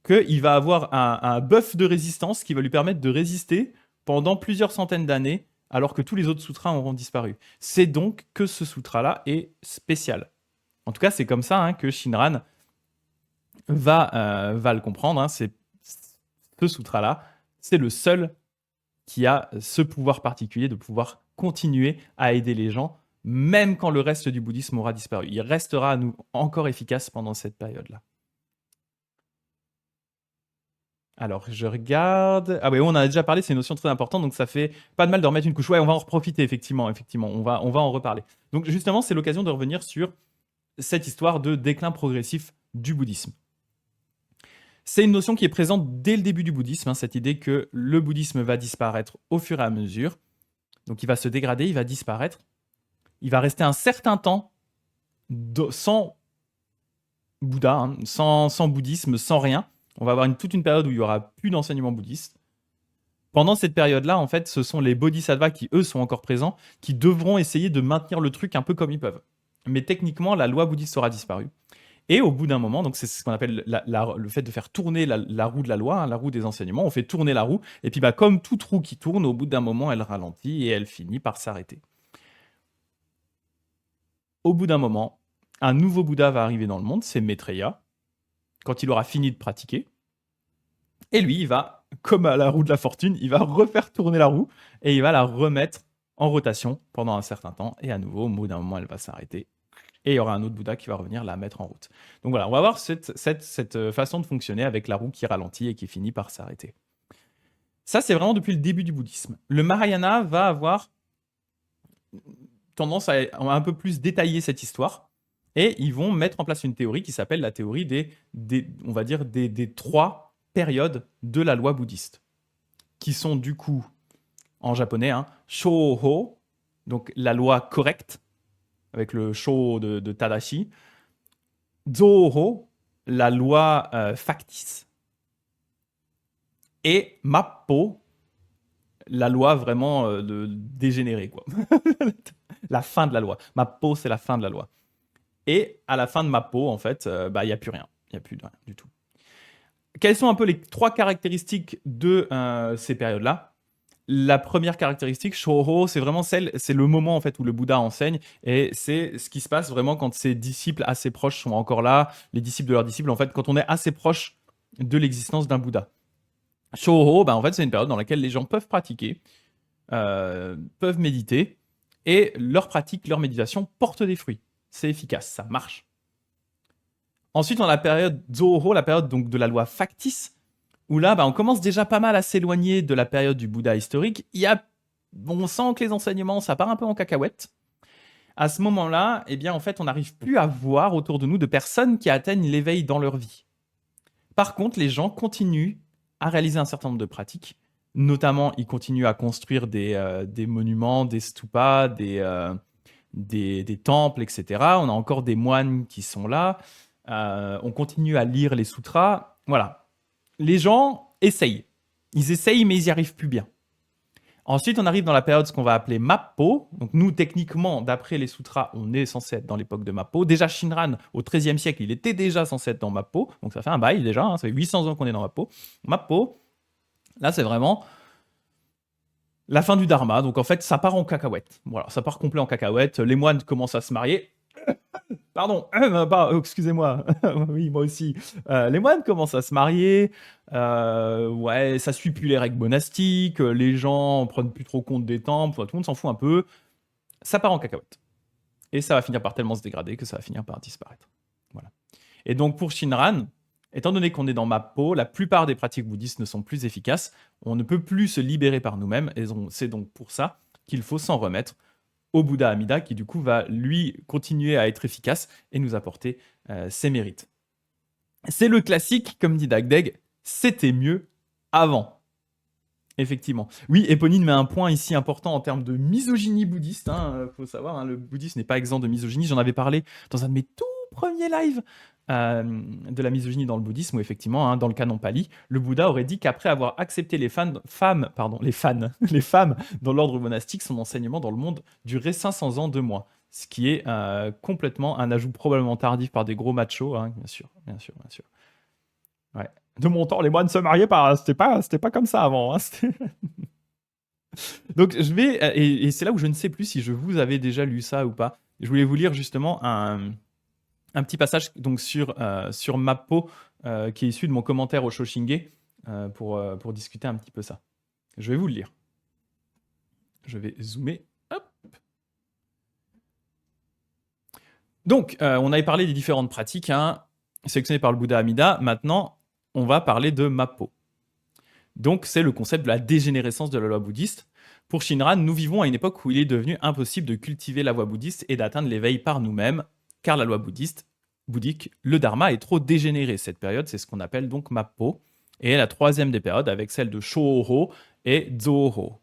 Speaker 1: qu'il va avoir un buff de résistance qui va lui permettre de résister pendant plusieurs centaines d'années alors que tous les autres sutras auront disparu. C'est donc que ce sutra-là est spécial. » En tout cas, c'est comme ça que Shinran va le comprendre. C'est ce sutra-là, c'est le seul qui a ce pouvoir particulier de pouvoir continuer à aider les gens, même quand le reste du bouddhisme aura disparu. Il restera à nous encore efficace pendant cette période-là. Alors, je regarde. Ah oui, on en a déjà parlé, c'est une notion très importante, donc ça fait pas de mal de remettre une couche. Ouais, on va en profiter, effectivement. On va en reparler. Donc, justement, c'est l'occasion de revenir sur cette histoire de déclin progressif du bouddhisme. C'est une notion qui est présente dès le début du bouddhisme, cette idée que le bouddhisme va disparaître au fur et à mesure. Donc il va se dégrader, il va disparaître. Il va rester un certain temps sans Bouddha, sans bouddhisme, sans rien. On va avoir toute une période où il n'y aura plus d'enseignement bouddhiste. Pendant cette période-là, en fait, ce sont les bodhisattvas qui, eux, sont encore présents, qui devront essayer de maintenir le truc un peu comme ils peuvent. Mais techniquement, la loi bouddhiste aura disparu. Et au bout d'un moment, donc c'est ce qu'on appelle le fait de faire tourner la roue de la loi, la roue des enseignements, on fait tourner la roue, et puis comme toute roue qui tourne, au bout d'un moment, elle ralentit et elle finit par s'arrêter. Au bout d'un moment, un nouveau Bouddha va arriver dans le monde, c'est Maitreya, quand il aura fini de pratiquer. Et lui, il va, comme à la roue de la fortune, il va refaire tourner la roue et il va la remettre en rotation pendant un certain temps. Et à nouveau, au bout d'un moment, elle va s'arrêter. Et il y aura un autre Bouddha qui va revenir la mettre en route. Donc voilà, on va voir cette façon de fonctionner avec la roue qui ralentit et qui finit par s'arrêter. Ça, c'est vraiment depuis le début du bouddhisme. Le Mahayana va avoir tendance à un peu plus détailler cette histoire. Et ils vont mettre en place une théorie qui s'appelle la théorie on va dire des 3 périodes de la loi bouddhiste, qui sont du coup, en japonais, hein, Shōhō, donc la loi correcte, avec le Shō de Tadashi, Zōhō, la loi factice, et Mappo, la loi vraiment dégénérée, quoi. La fin de la loi. Mappo, c'est la fin de la loi. Et à la fin de Mappo, en fait, il n'y a plus rien. Il n'y a plus de rien du tout. Quelles sont un peu les 3 caractéristiques de ces périodes-là? La première caractéristique, Shōhō, c'est vraiment c'est le moment en fait où le Bouddha enseigne, et c'est ce qui se passe vraiment quand ses disciples assez proches sont encore là, les disciples de leurs disciples, en fait, quand on est assez proche de l'existence d'un Bouddha. Shōhō, en fait, c'est une période dans laquelle les gens peuvent pratiquer, peuvent méditer, et leur pratique, leur méditation porte des fruits. C'est efficace, ça marche. Ensuite, on a la période Zōhō, la période donc de la loi factice, où là, on commence déjà pas mal à s'éloigner de la période du Bouddha historique. On sent que les enseignements, ça part un peu en cacahuète. À ce moment-là, en fait, on n'arrive plus à voir autour de nous de personnes qui atteignent l'éveil dans leur vie. Par contre, les gens continuent à réaliser un certain nombre de pratiques. Notamment, ils continuent à construire des monuments, des stupas, des temples, etc. On a encore des moines qui sont là. On continue à lire les sutras. Voilà. Les gens essayent. Ils essayent, mais ils n'y arrivent plus bien. Ensuite, on arrive dans la période ce qu'on va appeler Mappo. Donc nous, techniquement, d'après les sutras, on est censé être dans l'époque de Mappo. Déjà, Shinran, au XIIIe siècle, il était déjà censé être dans Mappo. Donc ça fait un bail déjà, hein, ça fait 800 ans qu'on est dans Mappo. Mappo, là, c'est vraiment la fin du Dharma. Donc en fait, ça part en cacahuète. Voilà, ça part complet en cacahuète. Les moines commencent à se marier. Pardon, excusez-moi. Oui, moi aussi. Les moines commencent à se marier. Ouais, ça suit plus les règles monastiques. Les gens prennent plus trop compte des temples. Tout le monde s'en fout un peu. Ça part en cacahuète. Et ça va finir par tellement se dégrader que ça va finir par disparaître. Voilà. Et donc pour Shinran, étant donné qu'on est dans Mappo, la plupart des pratiques bouddhistes ne sont plus efficaces. On ne peut plus se libérer par nous-mêmes. Et c'est donc pour ça qu'il faut s'en remettre au Bouddha Amida, qui du coup va lui continuer à être efficace et nous apporter ses mérites. C'est le classique, comme dit Dagdeg, c'était mieux avant. Effectivement. Oui, Éponine met un point ici important en termes de misogynie bouddhiste. Faut savoir, le bouddhisme n'est pas exempt de misogynie. J'en avais parlé dans un de mes tout premiers lives de la misogynie dans le bouddhisme, où effectivement, dans le canon Pali, le Bouddha aurait dit qu'après avoir accepté les femmes dans l'ordre monastique, son enseignement dans le monde durait 500 ans de moins. Ce qui est complètement un ajout probablement tardif par des gros machos, bien sûr. Ouais. De mon temps, les moines se mariaient pas, c'était pas comme ça avant. Donc je vais, et c'est là où je ne sais plus si je vous avais déjà lu ça ou pas. Je voulais vous lire justement un petit passage donc sur Mappo qui est issu de mon commentaire au Shoshinge pour discuter un petit peu ça. Je vais vous le lire. Je vais zoomer. Hop. Donc, on avait parlé des différentes pratiques sélectionnées par le Bouddha Amida. Maintenant, on va parler de Mappo. Donc, c'est le concept de la dégénérescence de la loi bouddhiste. Pour Shinran, nous vivons à une époque où il est devenu impossible de cultiver la voie bouddhiste et d'atteindre l'éveil par nous-mêmes, car la loi bouddhique, le dharma est trop dégénéré. Cette période, c'est ce qu'on appelle donc Mappo, et la troisième des périodes avec celle de Shōhō et Zōhō.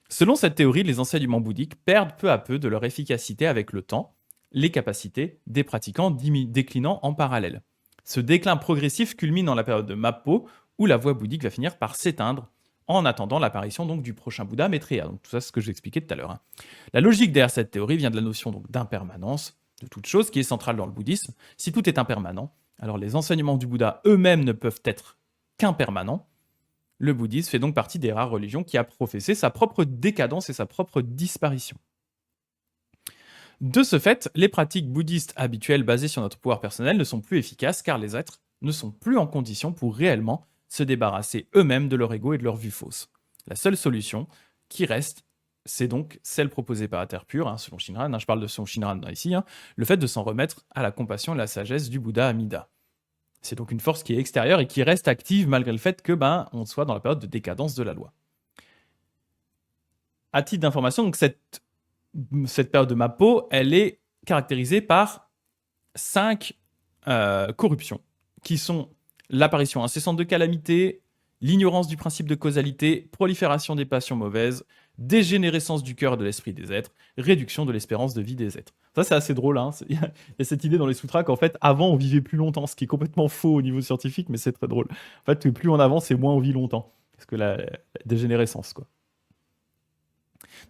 Speaker 1: Selon cette théorie, les enseignements bouddhiques perdent peu à peu de leur efficacité avec le temps, les capacités des pratiquants déclinant en parallèle. Ce déclin progressif culmine dans la période de Mappo, où la voie bouddhique va finir par s'éteindre, en attendant l'apparition donc du prochain Bouddha Maitreya. Donc tout ça, c'est ce que j'expliquais tout à l'heure. La logique derrière cette théorie vient de la notion donc d'impermanence de toute chose, qui est centrale dans le bouddhisme. Si tout est impermanent, alors les enseignements du Bouddha eux-mêmes ne peuvent être qu'impermanents. Le bouddhisme fait donc partie des rares religions qui a professé sa propre décadence et sa propre disparition. De ce fait, les pratiques bouddhistes habituelles basées sur notre pouvoir personnel ne sont plus efficaces car les êtres ne sont plus en condition pour réellement se débarrasser eux-mêmes de leur ego et de leur vue fausse. La seule solution qui reste, c'est donc celle proposée par la Terre pure, selon Shinran, je parle de son Shinran ici, le fait de s'en remettre à la compassion et la sagesse du Bouddha Amida. C'est donc une force qui est extérieure et qui reste active malgré le fait que on soit dans la période de décadence de la loi. À titre d'information, donc cette période de Mappo, elle est caractérisée par 5 corruptions, qui sont l'apparition incessante de calamités, l'ignorance du principe de causalité, prolifération des passions mauvaises, dégénérescence du cœur et de l'esprit des êtres, réduction de l'espérance de vie des êtres. Ça, c'est assez drôle. Il y a cette idée dans les sutras qu'en fait, avant, on vivait plus longtemps, ce qui est complètement faux au niveau scientifique, mais c'est très drôle. En fait, plus on avance et moins on vit longtemps. Parce que la dégénérescence, quoi.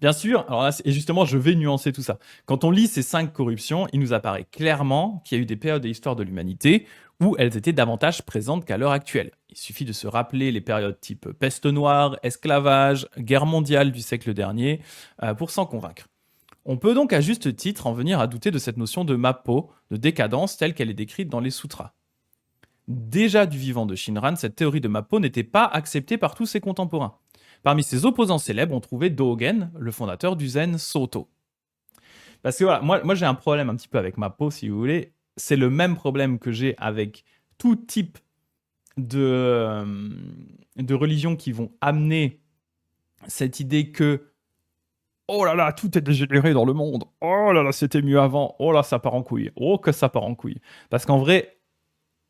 Speaker 1: Bien sûr, alors là, et justement, je vais nuancer tout ça. Quand on lit ces 5 corruptions, il nous apparaît clairement qu'il y a eu des périodes de l'histoire de l'humanité où elles étaient davantage présentes qu'à l'heure actuelle. Il suffit de se rappeler les périodes type peste noire, esclavage, guerre mondiale du siècle dernier, pour s'en convaincre. On peut donc à juste titre en venir à douter de cette notion de Mappo, de décadence telle qu'elle est décrite dans les sutras. Déjà du vivant de Shinran, cette théorie de Mappo n'était pas acceptée par tous ses contemporains. Parmi ses opposants célèbres, on trouvait Dogen, le fondateur du Zen Soto. Parce que voilà, moi j'ai un problème un petit peu avec Mappo, si vous voulez. C'est le même problème que j'ai avec tout type de religions qui vont amener cette idée que oh là là, tout est dégénéré dans le monde. Oh là là, c'était mieux avant. Oh là, ça part en couille. Oh que ça part en couille. Parce qu'en vrai,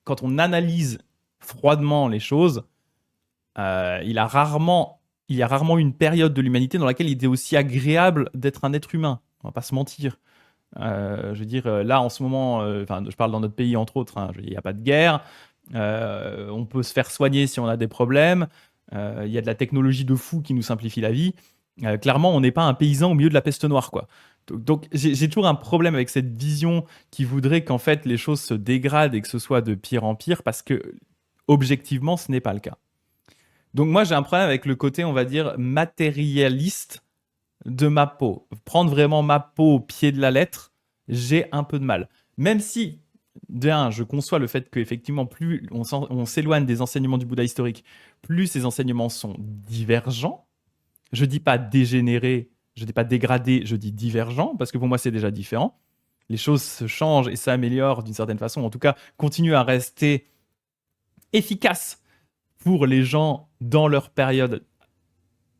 Speaker 1: quand on analyse froidement les choses, il y a rarement eu une période de l'humanité dans laquelle il était aussi agréable d'être un être humain. On va pas se mentir. Je veux dire, là, en ce moment, je parle dans notre pays, entre autres, il n'y a pas de guerre. On peut se faire soigner si on a des problèmes. Il y a de la technologie de fou qui nous simplifie la vie. Clairement, on n'est pas un paysan au milieu de la peste noire, quoi. Donc j'ai toujours un problème avec cette vision qui voudrait qu'en fait les choses se dégradent et que ce soit de pire en pire, parce que objectivement, ce n'est pas le cas. Donc moi, j'ai un problème avec le côté, on va dire, matérialiste de Mappo. Prendre vraiment Mappo au pied de la lettre, j'ai un peu de mal. Même si, je conçois le fait qu'effectivement, plus on s'éloigne des enseignements du Bouddha historique, plus ces enseignements sont divergents. Je dis pas dégénérés, je dis pas dégradés, je dis divergents, parce que pour moi, c'est déjà différent. Les choses se changent et s'améliorent d'une certaine façon. En tout cas, continuent à rester efficaces pour les gens dans leur période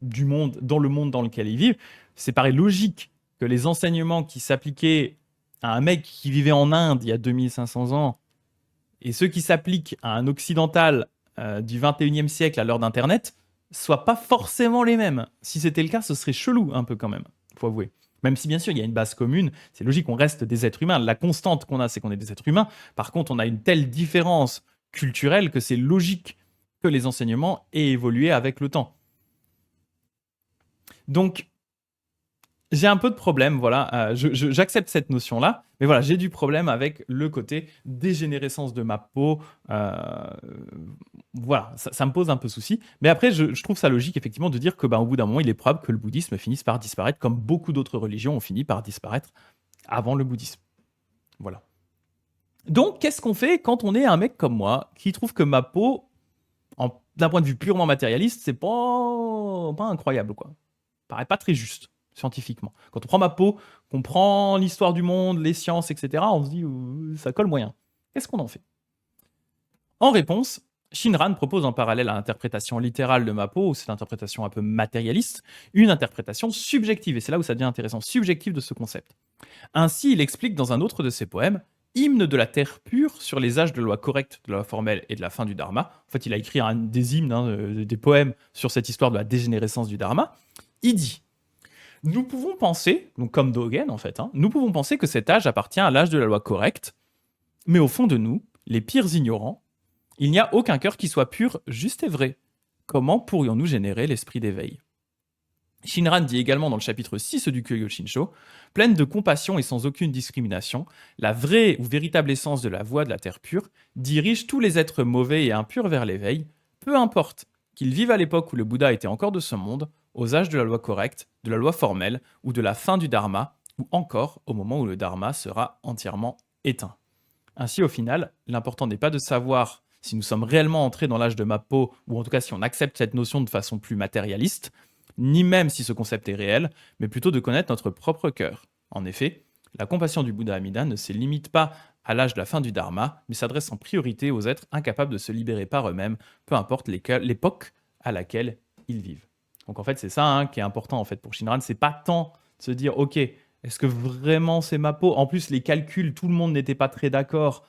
Speaker 1: du monde, dans le monde dans lequel ils vivent. C'est pareil logique que les enseignements qui s'appliquaient à un mec qui vivait en Inde il y a 2500 ans et ceux qui s'appliquent à un occidental du 21e siècle à l'heure d'Internet soient pas forcément les mêmes. Si c'était le cas, ce serait chelou un peu quand même, faut avouer. Même si bien sûr il y a une base commune, c'est logique, on reste des êtres humains. La constante qu'on a, c'est qu'on est des êtres humains. Par contre, on a une telle différence culturelle que c'est logique que les enseignements aient évolué avec le temps. Donc, j'ai un peu de problème, voilà. J'accepte cette notion-là, mais voilà, j'ai du problème avec le côté dégénérescence de ma peau. Voilà, ça me pose un peu souci. Mais après, je trouve ça logique, effectivement, de dire que, au bout d'un moment, il est probable que le bouddhisme finisse par disparaître, comme beaucoup d'autres religions ont fini par disparaître avant le bouddhisme. Voilà. Donc, qu'est-ce qu'on fait quand on est un mec comme moi, qui trouve que ma peau, d'un point de vue purement matérialiste, c'est pas incroyable, quoi. Paraît pas très juste, scientifiquement. Quand on prend ma peau, qu'on prend l'histoire du monde, les sciences, etc., on se dit, ça colle moyen. Qu'est-ce qu'on en fait? En réponse, Shinran propose en parallèle à l'interprétation littérale de Mappo, cette interprétation un peu matérialiste, une interprétation subjective, et c'est là où ça devient intéressant, subjective de ce concept. Ainsi, il explique dans un autre de ses poèmes, Hymne de la terre pure sur les âges de loi correcte, de la loi formelle et de la fin du Dharma. En fait, il a écrit des hymnes, des poèmes sur cette histoire de la dégénérescence du Dharma. Il dit « Nous pouvons penser, donc comme Dogen en fait, nous pouvons penser que cet âge appartient à l'âge de la loi correcte, mais au fond de nous, les pires ignorants, il n'y a aucun cœur qui soit pur, juste et vrai. Comment pourrions-nous générer l'esprit d'éveil ?» Shinran dit également dans le chapitre 6 du Kyoyo Shinsho, pleine de compassion et sans aucune discrimination, la vraie ou véritable essence de la voie de la terre pure dirige tous les êtres mauvais et impurs vers l'éveil, peu importe qu'ils vivent à l'époque où le Bouddha était encore de ce monde, aux âges de la loi correcte, de la loi formelle ou de la fin du Dharma, ou encore au moment où le dharma sera entièrement éteint. Ainsi, au final, l'important n'est pas de savoir si nous sommes réellement entrés dans l'âge de Mappo, ou en tout cas si on accepte cette notion de façon plus matérialiste, ni même si ce concept est réel, mais plutôt de connaître notre propre cœur. En effet, la compassion du Bouddha Amida ne se limite pas à l'âge de la fin du Dharma, mais s'adresse en priorité aux êtres incapables de se libérer par eux-mêmes, peu importe l'époque à laquelle ils vivent. Donc en fait, c'est ça qui est important en fait pour Shinran, c'est pas tant de se dire ok, est-ce que vraiment c'est Mappo? En plus, les calculs, tout le monde n'était pas très d'accord,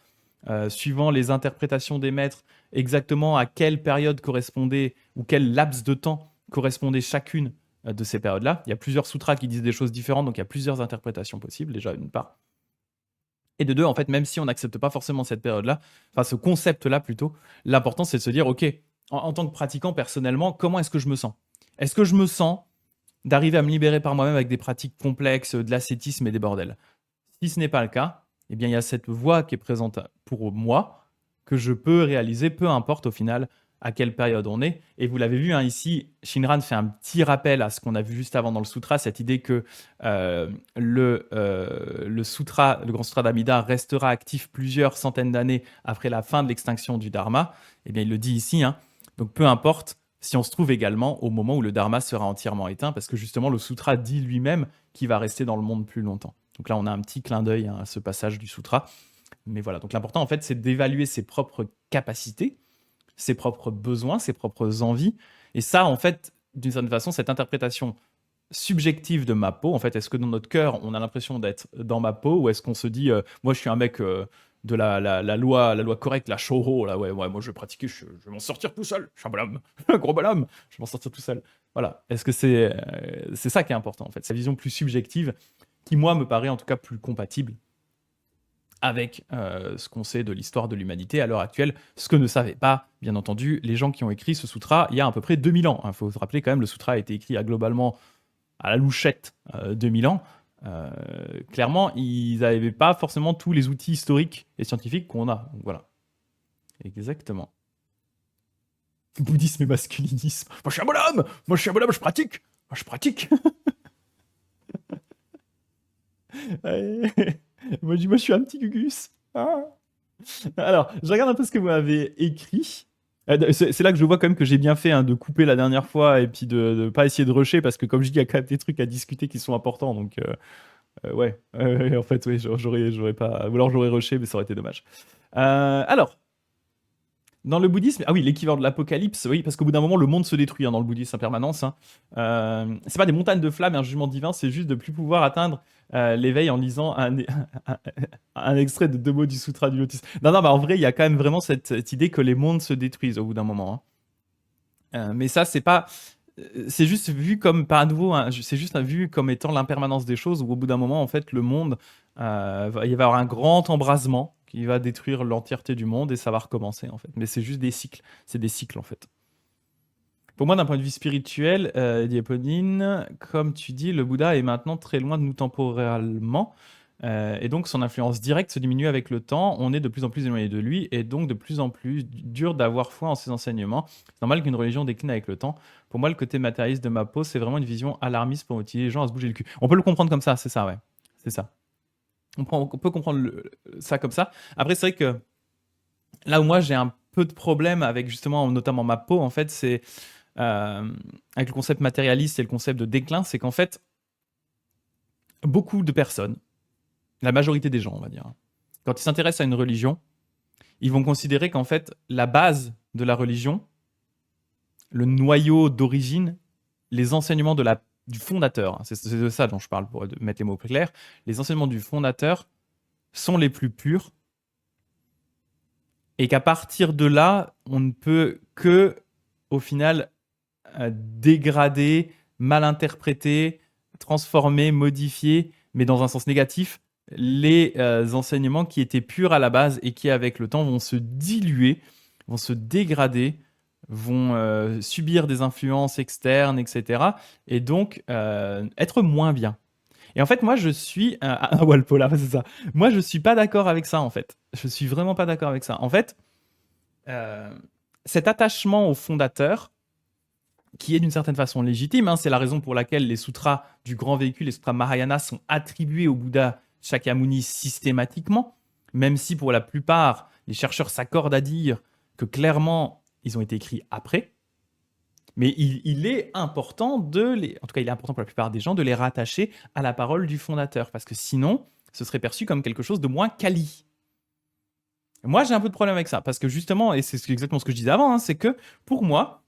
Speaker 1: suivant les interprétations des maîtres, exactement à quelle période correspondait ou quel laps de temps correspondait chacune de ces périodes-là. Il y a plusieurs sutras qui disent des choses différentes, donc il y a plusieurs interprétations possibles, déjà d'une part. Et de deux, en fait, même si on n'accepte pas forcément cette période-là, enfin ce concept-là plutôt, l'important c'est de se dire, ok, en tant que pratiquant personnellement, comment est-ce que je me sens? Est-ce que je me sens d'arriver à me libérer par moi-même avec des pratiques complexes, de l'ascétisme et des bordels? Si ce n'est pas le cas, eh bien il y a cette voie qui est présente pour moi, que je peux réaliser, peu importe au final à quelle période on est. Et vous l'avez vu ici, Shinran fait un petit rappel à ce qu'on a vu juste avant dans le sutra, cette idée que le sutra, le grand sutra d'Amida restera actif plusieurs centaines d'années après la fin de l'extinction du Dharma. Eh bien il le dit ici, donc peu importe si on se trouve également au moment où le Dharma sera entièrement éteint, parce que justement le sutra dit lui-même qu'il va rester dans le monde plus longtemps. Donc là on a un petit clin d'œil à ce passage du sutra. Mais voilà, donc l'important en fait c'est d'évaluer ses propres capacités, ses propres besoins, ses propres envies. Et ça, en fait, d'une certaine façon, cette interprétation subjective de Mappo, en fait, est-ce que dans notre cœur, on a l'impression d'être dans Mappo, ou est-ce qu'on se dit, moi, je suis un mec de la loi correcte, la Shoro, là, ouais, moi, je vais pratiquer, je vais m'en sortir tout seul, je suis un bonhomme, un gros bonhomme, je vais m'en sortir tout seul. Voilà. Est-ce que c'est ça qui est important, en fait, cette vision plus subjective, qui, moi, me paraît en tout cas plus compatible avec ce qu'on sait de l'histoire de l'humanité à l'heure actuelle, ce que ne savaient pas, bien entendu, les gens qui ont écrit ce sutra il y a à peu près 2000 ans. Il faut se rappeler quand même, le sutra a été écrit globalement à la louchette 2000 ans. Clairement, ils n'avaient pas forcément tous les outils historiques et scientifiques qu'on a. Donc, voilà. Exactement. Bouddhisme et masculinisme. Moi, je suis un bonhomme. Moi, je suis un bonhomme, je pratique. Moi, je pratique. Moi, je suis un petit gugus. Ah. Alors, je regarde un peu ce que vous avez écrit. C'est là que je vois quand même que j'ai bien fait de couper la dernière fois et puis de ne pas essayer de rusher parce que, comme je dis, il y a quand même des trucs à discuter qui sont importants. Donc, ouais. En fait, oui, j'aurais pas. Ou alors j'aurais rushé, mais ça aurait été dommage. Alors, dans le bouddhisme, ah oui, l'équivalent de l'apocalypse, oui, parce qu'au bout d'un moment, le monde se détruit dans le bouddhisme en permanence. C'est pas des montagnes de flammes et un jugement divin, c'est juste de plus pouvoir atteindre l'éveil en lisant un extrait de 2 mots du Sutra du Lotus. Non, bah en vrai, il y a quand même vraiment cette idée que les mondes se détruisent au bout d'un moment. Mais ça, c'est pas. C'est juste vu comme, pas à nouveau, c'est juste vu comme étant l'impermanence des choses, où au bout d'un moment, en fait, le monde, il va y avoir un grand embrasement qui va détruire l'entièreté du monde et ça va recommencer, en fait. Mais c'est juste des cycles. C'est des cycles, en fait. Pour moi, d'un point de vue spirituel, Diaponine, comme tu dis, le Bouddha est maintenant très loin de nous temporellement. Et donc, son influence directe se diminue avec le temps. On est de plus en plus éloigné de lui et donc de plus en plus dur d'avoir foi en ses enseignements. C'est normal qu'une religion décline avec le temps. Pour moi, le côté matérialiste de Mappo, c'est vraiment une vision alarmiste pour motiver les gens à se bouger le cul. On peut le comprendre comme ça, c'est ça, ouais. C'est ça. On peut comprendre ça comme ça. Après, c'est vrai que là où moi, j'ai un peu de problème avec justement, notamment Mappo, en fait, c'est avec le concept matérialiste et le concept de déclin, c'est qu'en fait, beaucoup de personnes, la majorité des gens, on va dire, quand ils s'intéressent à une religion, ils vont considérer qu'en fait, la base de la religion, le noyau d'origine, les enseignements du fondateur, c'est de ça dont je parle pour mettre les mots plus clairs, les enseignements du fondateur sont les plus purs et qu'à partir de là, on ne peut que, au final, dégrader, mal interpréter, transformer, modifier, mais dans un sens négatif, les enseignements qui étaient purs à la base et qui, avec le temps, vont se diluer, vont se dégrader, vont subir des influences externes, etc. Et donc, être moins bien. Et en fait, moi, je suis... Walpola, c'est ça. Moi, je suis pas d'accord avec ça, en fait. Je suis vraiment pas d'accord avec ça. En fait, cet attachement au fondateur, qui est d'une certaine façon légitime, hein. C'est la raison pour laquelle les sutras du grand véhicule, les sutras Mahayana, sont attribués au Bouddha Shakyamuni systématiquement, même si pour la plupart, les chercheurs s'accordent à dire que clairement, ils ont été écrits après. Mais il est important en tout cas, il est important pour la plupart des gens de les rattacher à la parole du fondateur, parce que sinon, ce serait perçu comme quelque chose de moins quali. Moi, j'ai un peu de problème avec ça, parce que justement, et c'est exactement ce que je disais avant, hein, c'est que pour moi,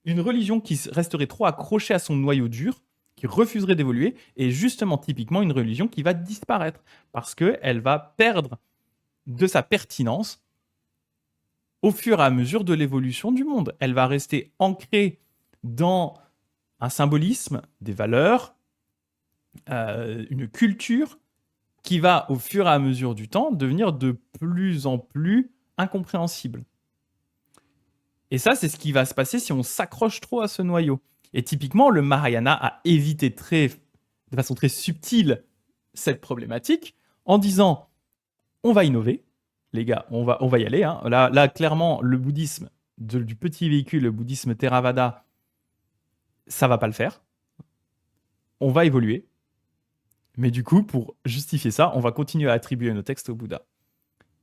Speaker 1: une religion qui resterait trop accrochée à son noyau dur, qui refuserait d'évoluer, est justement typiquement une religion qui va disparaître, parce qu'elle va perdre de sa pertinence au fur et à mesure de l'évolution du monde. Elle va rester ancrée dans un symbolisme, des valeurs, une culture qui va, au fur et à mesure du temps, devenir de plus en plus incompréhensible. Et ça, c'est ce qui va se passer si on s'accroche trop à ce noyau. Et typiquement, le Mahayana a évité de façon très subtile cette problématique en disant on va innover, les gars, on va y aller. Hein. Là, clairement, le bouddhisme du petit véhicule, le bouddhisme Theravada, ça va pas le faire. On va évoluer. Mais du coup, pour justifier ça, on va continuer à attribuer nos textes au Bouddha.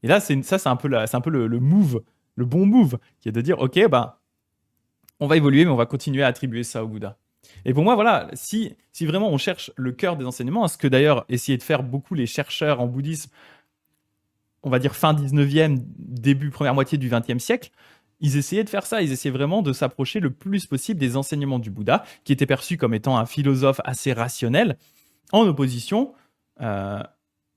Speaker 1: Et là, c'est un peu le move, le bon move, qui est de dire, ok, bah, on va évoluer, mais on va continuer à attribuer ça au Bouddha. Et pour moi, voilà, si vraiment on cherche le cœur des enseignements, ce que d'ailleurs essayaient de faire beaucoup les chercheurs en bouddhisme, on va dire fin 19e, début première moitié du 20e siècle, ils essayaient de faire ça, ils essayaient vraiment de s'approcher le plus possible des enseignements du Bouddha, qui était perçu comme étant un philosophe assez rationnel, en opposition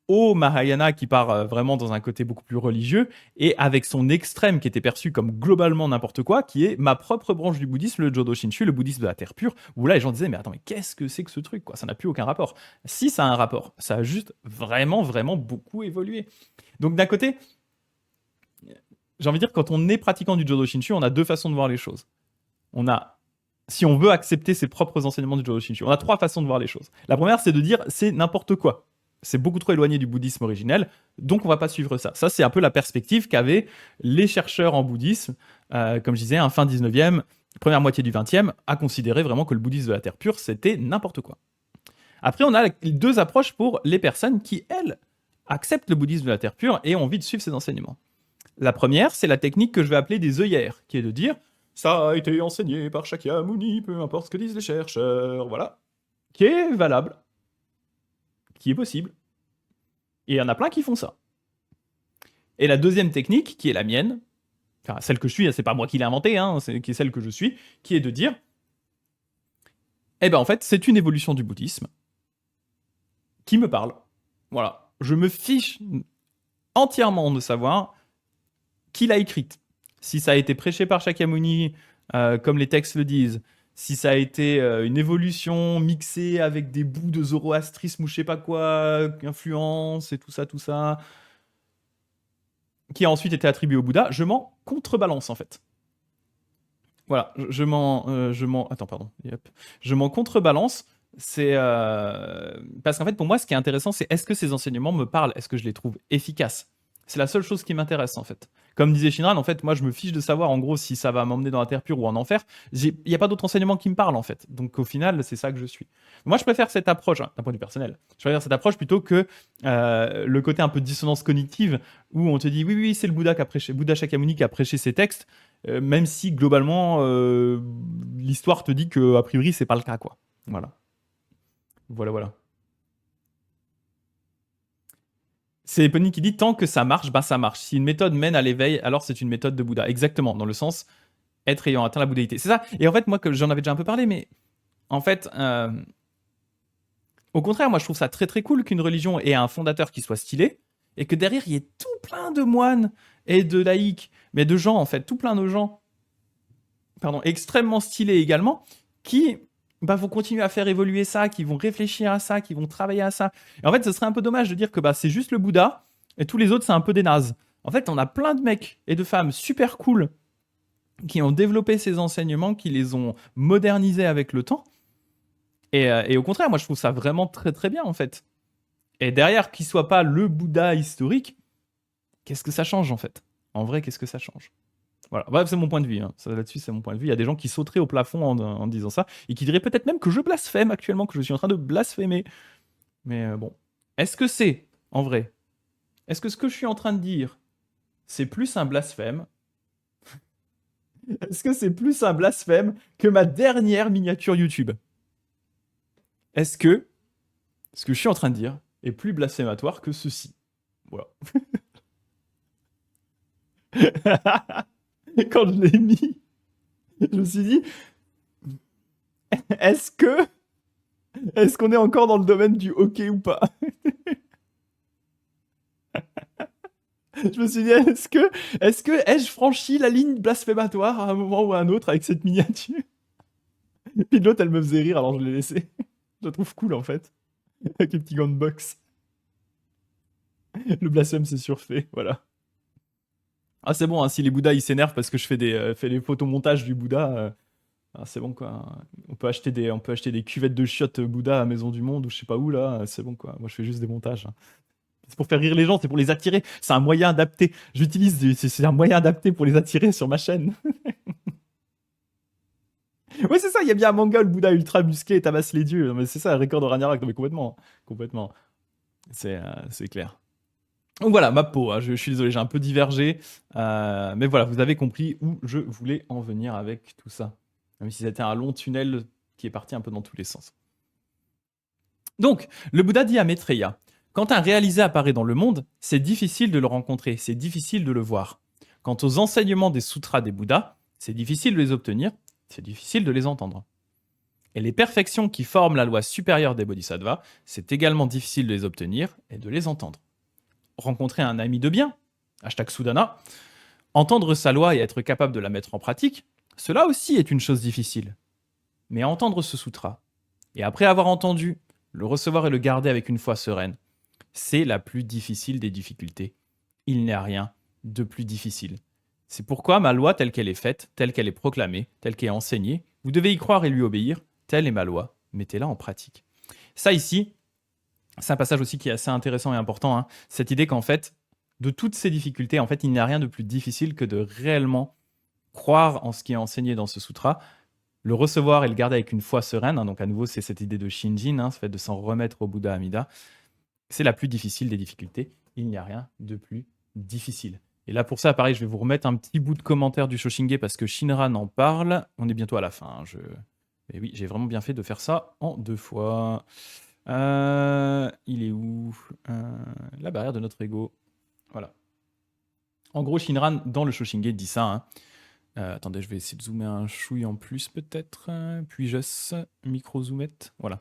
Speaker 1: au Mahayana qui part vraiment dans un côté beaucoup plus religieux, et avec son extrême qui était perçu comme globalement n'importe quoi, qui est ma propre branche du bouddhisme, le Jodo Shinshu, le bouddhisme de la terre pure, où là les gens disaient mais attends, mais qu'est-ce que c'est que ce truc quoi, ça n'a plus aucun rapport. Si, ça a un rapport, ça a juste vraiment beaucoup évolué. Donc d'un côté, j'ai envie de dire, quand on est pratiquant du Jodo Shinshu, on a deux façons de voir les choses. Si on veut accepter ses propres enseignements du Jodo Shinshu, on a trois façons de voir les choses. La première, c'est de dire c'est n'importe quoi. C'est beaucoup trop éloigné du bouddhisme originel, donc on va pas suivre ça. Ça, c'est un peu la perspective qu'avaient les chercheurs en bouddhisme, comme je disais, fin 19e, première moitié du 20e, à considérer vraiment que le bouddhisme de la terre pure, c'était n'importe quoi. Après, on a deux approches pour les personnes qui, elles, acceptent le bouddhisme de la terre pure et ont envie de suivre ses enseignements. La première, c'est la technique que je vais appeler des œillères, qui est de dire ça a été enseigné par Shakyamuni, peu importe ce que disent les chercheurs, voilà, qui est valable, qui est possible. Et il y en a plein qui font ça. Et la deuxième technique, qui est la mienne, enfin celle que je suis, c'est pas moi qui l'ai inventée, hein, qui est celle que je suis, qui est de dire, eh ben en fait, c'est une évolution du bouddhisme qui me parle. Voilà, je me fiche entièrement de savoir qui l'a écrite. Si ça a été prêché par Shakyamuni, comme les textes le disent, si ça a été une évolution mixée avec des bouts de zoroastrisme ou je sais pas quoi, influence et tout ça, qui a ensuite été attribué au Bouddha, je m'en contrebalance en fait. Voilà, je m'en contrebalance. C'est parce qu'en fait pour moi ce qui est intéressant c'est est-ce que ces enseignements me parlent, est-ce que je les trouve efficaces. C'est la seule chose qui m'intéresse en fait. Comme disait Shinran, en fait moi je me fiche de savoir en gros si ça va m'emmener dans la terre pure ou en enfer. Il n'y a pas d'autres enseignements qui me parlent en fait. Donc au final c'est ça que je suis. Moi je préfère cette approche, hein, d'un point de vue personnel. Je préfère cette approche plutôt que le côté un peu dissonance cognitive où on te dit oui c'est le Bouddha qui a prêché, Bouddha Shakyamuni qui a prêché ces textes. Même si globalement l'histoire te dit que a priori c'est pas le cas quoi. Voilà. C'est Epony qui dit tant que ça marche, bah ça marche. Si une méthode mène à l'éveil, alors c'est une méthode de Bouddha. Exactement, dans le sens être ayant atteint la bouddhéité. C'est ça. Et en fait, moi, j'en avais déjà un peu parlé, mais en fait, au contraire, moi, je trouve ça très très cool qu'une religion ait un fondateur qui soit stylé et que derrière, il y ait tout plein de moines et de laïcs, mais de gens, en fait, tout plein de gens, pardon, extrêmement stylés également, qui vont continuer à faire évoluer ça, qui vont réfléchir à ça, qui vont travailler à ça. Et en fait, ce serait un peu dommage de dire que c'est juste le Bouddha et tous les autres, c'est un peu des nazes. En fait, on a plein de mecs et de femmes super cool qui ont développé ces enseignements, qui les ont modernisés avec le temps. Et au contraire, moi, je trouve ça vraiment très très bien, en fait. Et derrière, qu'il soit pas le Bouddha historique, qu'est-ce que ça change, en fait? En vrai, qu'est-ce que ça change? Voilà, bref, c'est mon point de vue. Hein. Là-dessus, c'est mon point de vue. Il y a des gens qui sauteraient au plafond en disant ça et qui diraient peut-être même que je blasphème actuellement, que je suis en train de blasphémer. Mais bon. Est-ce que c'est, en vrai, est-ce que ce que je suis en train de dire, c'est plus un blasphème? Est-ce que c'est plus un blasphème que ma dernière miniature YouTube? Est-ce que ce que je suis en train de dire est plus blasphématoire que ceci? Voilà. Quand je l'ai mis, je me suis dit, est-ce qu'on est encore dans le domaine du hockey ou pas? Je me suis dit, ai-je franchi la ligne blasphématoire à un moment ou à un autre avec cette miniature? Puis l'autre, elle me faisait rire, alors je l'ai laissé. Je la trouve cool, en fait. Avec les petits gants de boxe. Le blasphème, c'est surfait, voilà. Ah, c'est bon, hein, si les Bouddhas, ils s'énervent parce que je fais des photomontages du Bouddha, c'est bon, quoi. On peut acheter des cuvettes de chiottes Bouddha à Maison du Monde ou je sais pas où, là, c'est bon, quoi. Moi, je fais juste des montages. Hein. C'est pour faire rire les gens, c'est pour les attirer. C'est un moyen adapté. C'est un moyen adapté pour les attirer sur ma chaîne. Ouais, c'est ça, il y a bien un manga, le Bouddha ultra musclé et tabasse les dieux. Mais c'est ça, le record de Ragnarok. Non, mais complètement. Complètement. C'est clair. Donc voilà, ma peau. Hein, je suis désolé, j'ai un peu divergé. Mais voilà, vous avez compris où je voulais en venir avec tout ça. Même si c'était un long tunnel qui est parti un peu dans tous les sens. Donc, le Bouddha dit à Maitreya, quand un réalisé apparaît dans le monde, c'est difficile de le rencontrer, c'est difficile de le voir. Quant aux enseignements des sutras des Bouddhas, c'est difficile de les obtenir, c'est difficile de les entendre. Et les perfections qui forment la loi supérieure des bodhisattvas, c'est également difficile de les obtenir et de les entendre. Rencontrer un ami de bien, #Sudana, entendre sa loi et être capable de la mettre en pratique, cela aussi est une chose difficile. Mais entendre ce sutra, et après avoir entendu, le recevoir et le garder avec une foi sereine, c'est la plus difficile des difficultés. Il n'y a rien de plus difficile. C'est pourquoi ma loi telle qu'elle est faite, telle qu'elle est proclamée, telle qu'elle est enseignée, vous devez y croire et lui obéir, telle est ma loi, mettez-la en pratique. Ça ici, c'est un passage aussi qui est assez intéressant et important, hein. Cette idée qu'en fait, de toutes ces difficultés, en fait, il n'y a rien de plus difficile que de réellement croire en ce qui est enseigné dans ce sutra, le recevoir et le garder avec une foi sereine, hein. Donc à nouveau, c'est cette idée de Shinjin, hein, ce fait de s'en remettre au Bouddha Amida. C'est la plus difficile des difficultés. Il n'y a rien de plus difficile. Et là, pour ça, pareil, je vais vous remettre un petit bout de commentaire du Shoshinge parce que Shinran en parle. On est bientôt à la fin. Hein, Et oui, j'ai vraiment bien fait de faire ça en 2 fois. Il est où La barrière de notre ego. Voilà. En gros, Shinran, dans le Shoshinge, dit ça. Hein. Attendez, je vais essayer de zoomer un chouille en plus, peut-être. Puis-je micro-zoomette. Voilà.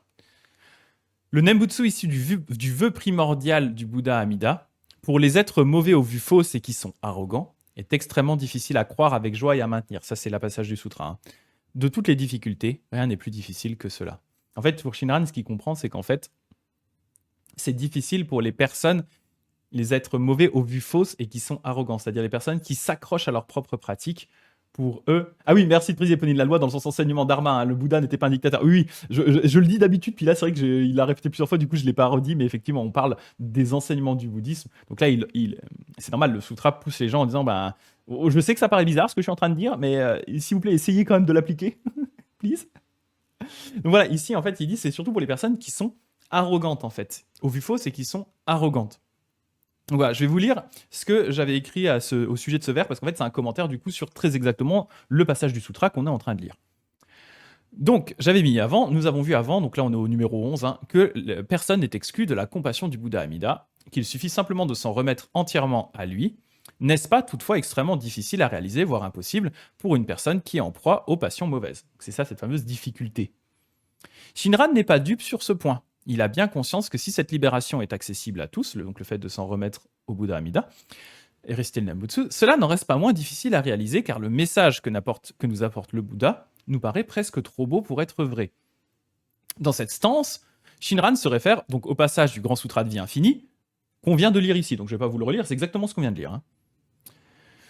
Speaker 1: Le Nembutsu issu du vœu primordial du Bouddha Amida, pour les êtres mauvais aux vues fausses et qui sont arrogants, est extrêmement difficile à croire avec joie et à maintenir. Ça, c'est la passage du sutra. Hein. De toutes les difficultés, rien n'est plus difficile que cela. En fait, pour Shinran, ce qu'il comprend, c'est qu'en fait, c'est difficile pour les personnes, les êtres mauvais aux vues fausses et qui sont arrogants, c'est-à-dire les personnes qui s'accrochent à leurs propres pratiques. Pour eux. Ah oui, merci de préciser Pony de la loi dans le sens enseignement dharma. Hein. Le Bouddha n'était pas un dictateur. Oui, je le dis d'habitude, puis là, c'est vrai qu'il l'a répété plusieurs fois, du coup, je ne l'ai pas redit, mais effectivement, on parle des enseignements du bouddhisme. Donc là, c'est normal, le sutra pousse les gens en disant bah, je sais que ça paraît bizarre ce que je suis en train de dire, mais s'il vous plaît, essayez quand même de l'appliquer. Please. Donc voilà, ici, en fait, il dit c'est surtout pour les personnes qui sont arrogantes, en fait. Au vu faux, c'est qui sont arrogantes. Donc voilà, je vais vous lire ce que j'avais écrit au sujet de ce vers, parce qu'en fait, c'est un commentaire du coup sur très exactement le passage du sutra qu'on est en train de lire. Donc, j'avais mis avant, nous avons vu avant, donc là on est au numéro 11, hein, que personne n'est exclu de la compassion du Bouddha Amida, qu'il suffit simplement de s'en remettre entièrement à lui. N'est-ce pas toutefois extrêmement difficile à réaliser, voire impossible, pour une personne qui est en proie aux passions mauvaises? C'est ça cette fameuse difficulté. Shinran n'est pas dupe sur ce point. Il a bien conscience que si cette libération est accessible à tous, donc le fait de s'en remettre au Bouddha Amida, et rester le Nembutsu, cela n'en reste pas moins difficile à réaliser car le message que nous apporte le Bouddha nous paraît presque trop beau pour être vrai. Dans cette stance, Shinran se réfère donc au passage du Grand Sutra de Vie Infinie qu'on vient de lire ici, donc je ne vais pas vous le relire, c'est exactement ce qu'on vient de lire. Hein.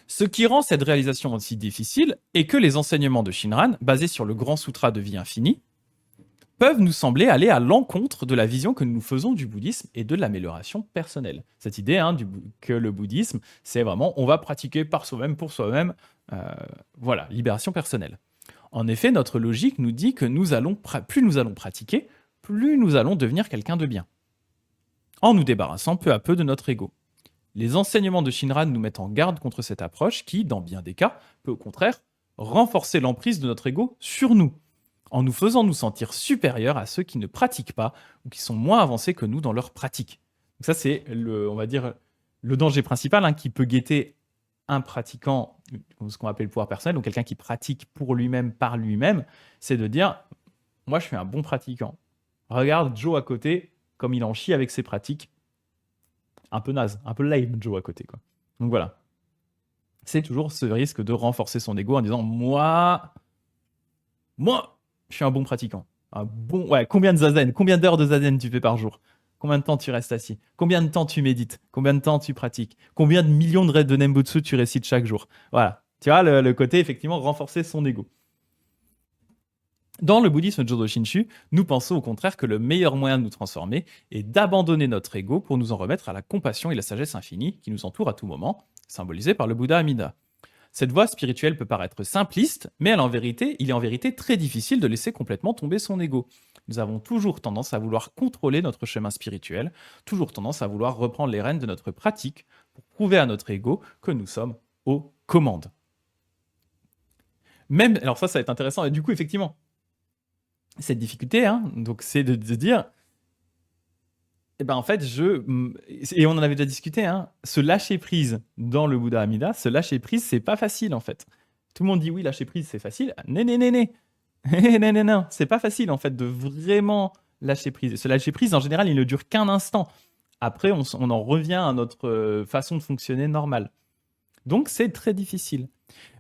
Speaker 1: Ce qui rend cette réalisation aussi difficile est que les enseignements de Shinran, basés sur le Grand Sutra de Vie Infinie, peuvent nous sembler aller à l'encontre de la vision que nous faisons du bouddhisme et de l'amélioration personnelle. Cette idée que le bouddhisme, c'est vraiment, on va pratiquer par soi-même, pour soi-même, Voilà, libération personnelle. En effet, notre logique nous dit que plus nous allons pratiquer, plus nous allons devenir quelqu'un de bien, en nous débarrassant peu à peu de notre ego. Les enseignements de Shinran nous mettent en garde contre cette approche qui, dans bien des cas, peut au contraire renforcer l'emprise de notre ego sur nous, en nous faisant nous sentir supérieurs à ceux qui ne pratiquent pas ou qui sont moins avancés que nous dans leur pratique. Donc ça, c'est on va dire, le danger principal qui peut guetter un pratiquant, ce qu'on appelle le pouvoir personnel, ou quelqu'un qui pratique pour lui-même, par lui-même, c'est de dire, moi je suis un bon pratiquant. Regarde Joe à côté, comme il en chie avec ses pratiques. Un peu naze, un peu lame Joe à côté, quoi. Donc voilà. C'est toujours ce risque de renforcer son ego en disant, moi, je suis un bon pratiquant. Combien de zazen, combien d'heures de zazen tu fais par jour? Combien de temps tu restes assis? Combien de temps tu médites? Combien de temps tu pratiques? Combien de millions de raids de Nembutsu tu récites chaque jour? Voilà. Tu vois, le côté, effectivement, renforcer son ego. Dans le bouddhisme Jodo Shinshu, nous pensons au contraire que le meilleur moyen de nous transformer est d'abandonner notre ego pour nous en remettre à la compassion et la sagesse infinie qui nous entoure à tout moment, symbolisée par le Bouddha Amida. Cette voie spirituelle peut paraître simpliste, mais il est en vérité très difficile de laisser complètement tomber son ego. Nous avons toujours tendance à vouloir contrôler notre chemin spirituel, toujours tendance à vouloir reprendre les rênes de notre pratique pour prouver à notre ego que nous sommes aux commandes. Alors ça va être intéressant, et du coup, effectivement, cette difficulté, donc c'est de dire, en fait, et on en avait déjà discuté, se lâcher prise dans le Bouddha Amida, se lâcher prise, c'est pas facile en fait. Tout le monde dit oui, lâcher prise, c'est facile. Non, c'est pas facile en fait de vraiment lâcher prise. Et ce lâcher prise, en général, il ne dure qu'un instant. Après, on en revient à notre façon de fonctionner normale. Donc, c'est très difficile.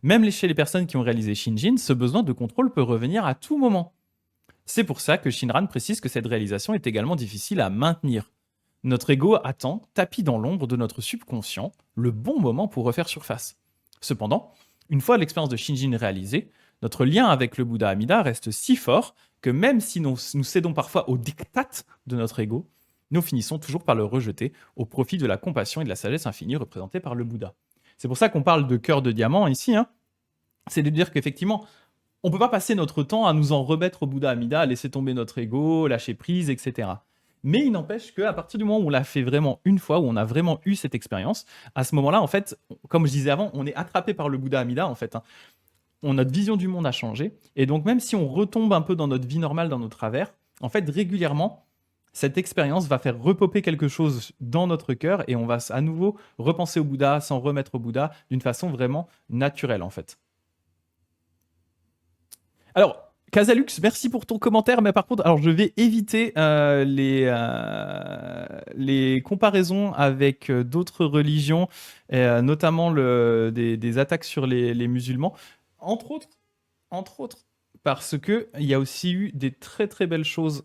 Speaker 1: Même chez les personnes qui ont réalisé Shinjin, ce besoin de contrôle peut revenir à tout moment. C'est pour ça que Shinran précise que cette réalisation est également difficile à maintenir. Notre ego attend, tapis dans l'ombre de notre subconscient, le bon moment pour refaire surface. Cependant, une fois l'expérience de Shinjin réalisée, notre lien avec le Bouddha Amida reste si fort que même si nous cédons parfois au diktat de notre ego, nous finissons toujours par le rejeter au profit de la compassion et de la sagesse infinie représentée par le Bouddha. C'est pour ça qu'on parle de cœur de diamant ici, c'est de dire qu'effectivement, on ne peut pas passer notre temps à nous en remettre au Bouddha Amida, à laisser tomber notre ego, lâcher prise, etc. Mais il n'empêche qu'à partir du moment où on l'a fait vraiment une fois, où on a vraiment eu cette expérience, à ce moment-là, en fait, comme je disais avant, on est attrapé par le Bouddha Amida, en fait. Notre vision du monde a changé. Et donc, même si on retombe un peu dans notre vie normale, dans nos travers, en fait, régulièrement, cette expérience va faire repopper quelque chose dans notre cœur et on va à nouveau repenser au Bouddha, s'en remettre au Bouddha d'une façon vraiment naturelle, en fait. Alors, Casalux, merci pour ton commentaire, mais par contre, alors je vais éviter les comparaisons avec d'autres religions, notamment des attaques sur les musulmans, entre autres, parce qu'il y a aussi eu des très très belles choses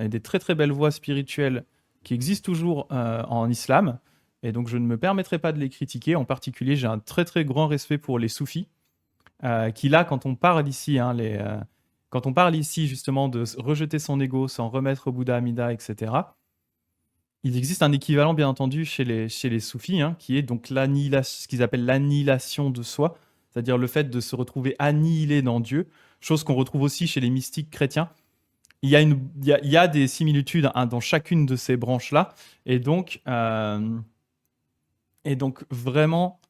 Speaker 1: et des très très belles voies spirituelles qui existent toujours en islam, et donc je ne me permettrai pas de les critiquer. En particulier, j'ai un très très grand respect pour les soufis, qui là, quand on parle ici, quand on parle ici justement de rejeter son ego, s'en remettre au Bouddha Amida, etc., il existe un équivalent bien entendu chez les soufis, qui est donc ce qu'ils appellent l'annihilation de soi, c'est-à-dire le fait de se retrouver annihilé dans Dieu, chose qu'on retrouve aussi chez les mystiques chrétiens. Il y a des similitudes dans chacune de ces branches-là, et donc vraiment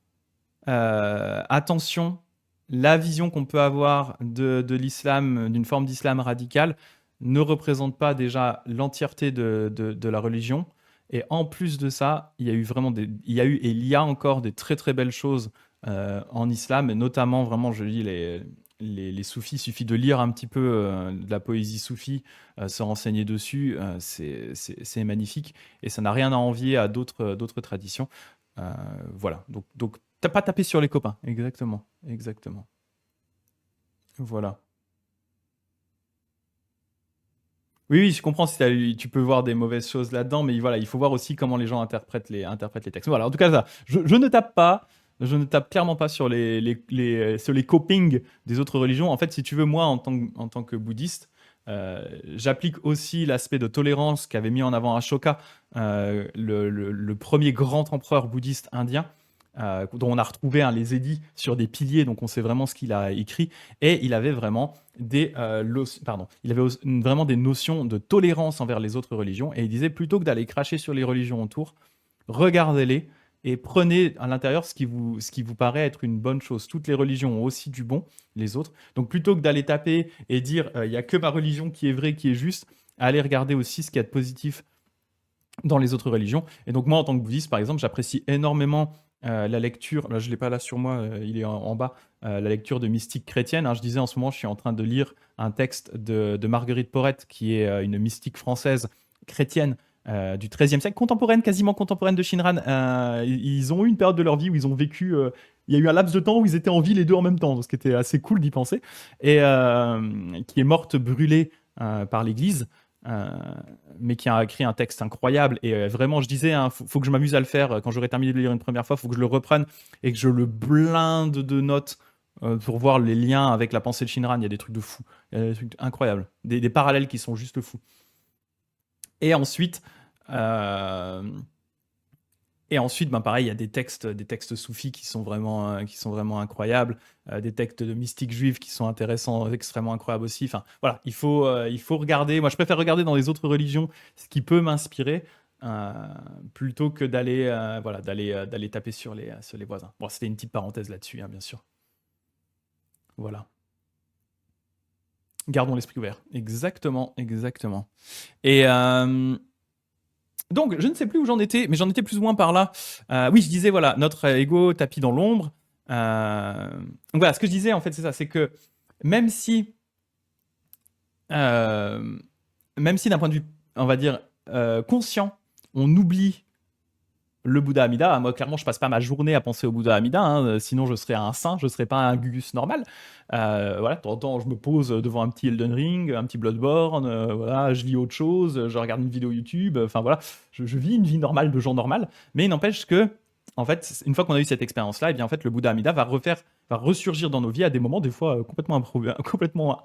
Speaker 1: attention. La vision qu'on peut avoir de l'islam, d'une forme d'islam radical, ne représente pas déjà l'entièreté de la religion. Et en plus de ça, il y a eu et il y a encore des très très belles choses en islam, et notamment vraiment, je dis les soufis. Il suffit de lire un petit peu de la poésie soufie, se renseigner dessus, c'est magnifique, et ça n'a rien à envier à d'autres traditions. Voilà, donc t'as pas tapé sur les copains, exactement. Voilà. Oui, je comprends si tu peux voir des mauvaises choses là-dedans, mais voilà, il faut voir aussi comment les gens interprètent les textes. Voilà, en tout cas, ça, je ne tape pas, je ne tape clairement pas sur sur les copings des autres religions. En fait, si tu veux, moi, en tant que bouddhiste, j'applique aussi l'aspect de tolérance qu'avait mis en avant Ashoka, le premier grand empereur bouddhiste indien, dont on a retrouvé les édits sur des piliers, donc on sait vraiment ce qu'il a écrit. Et il avait vraiment vraiment des notions de tolérance envers les autres religions. Et il disait, plutôt que d'aller cracher sur les religions autour, regardez-les et prenez à l'intérieur ce qui vous paraît être une bonne chose. Toutes les religions ont aussi du bon, les autres. Donc plutôt que d'aller taper et dire il n'y a que ma religion qui est vraie, qui est juste, allez regarder aussi ce qu'il y a de positif dans les autres religions. Et donc moi, en tant que bouddhiste, par exemple, j'apprécie énormément la lecture, là je ne l'ai pas là sur moi, il est en bas, la lecture de mystique chrétienne. Je disais en ce moment, je suis en train de lire un texte de Marguerite Porrette, qui est une mystique française chrétienne du XIIIe siècle, contemporaine, quasiment contemporaine de Shinran. Ils ont eu une période de leur vie où ils ont vécu... il y a eu un laps de temps où ils étaient en vie les deux en même temps, ce qui était assez cool d'y penser, et qui est morte brûlée par l'Église. Mais qui a écrit un texte incroyable. Et vraiment, je disais, faut que je m'amuse à le faire. Quand j'aurai terminé de le lire une première fois, il faut que je le reprenne et que je le blinde de notes pour voir les liens avec la pensée de Shinran. Il y a des trucs de fou. Il y a des trucs incroyables. Des parallèles qui sont juste fous. Et ensuite... pareil, il y a des textes soufis qui sont vraiment incroyables, des textes de mystiques juifs qui sont intéressants, extrêmement incroyables aussi. Enfin, voilà, il faut regarder. Moi, je préfère regarder dans les autres religions ce qui peut m'inspirer plutôt que d'aller taper sur les voisins. Bon, c'était une petite parenthèse là-dessus, bien sûr. Voilà. Gardons l'esprit ouvert. Exactement. Et donc, je ne sais plus où j'en étais, mais j'en étais plus ou moins par là. Oui, je disais, voilà, notre ego tapis dans l'ombre. Donc voilà, ce que je disais, en fait, c'est ça, c'est que même si d'un point de vue, on va dire, conscient, on oublie le Bouddha Amida. Moi, clairement, je passe pas ma journée à penser au Bouddha Amida, sinon je serais un saint, je serais pas un Gugus normal. Voilà, de temps en temps, je me pose devant un petit Elden Ring, un petit Bloodborne, voilà, je lis autre chose, je regarde une vidéo YouTube, enfin voilà, je vis une vie normale de gens normal, mais il n'empêche que, en fait, une fois qu'on a eu cette expérience-là, et bien en fait, le Bouddha Amida va ressurgir dans nos vies à des moments, des fois, complètement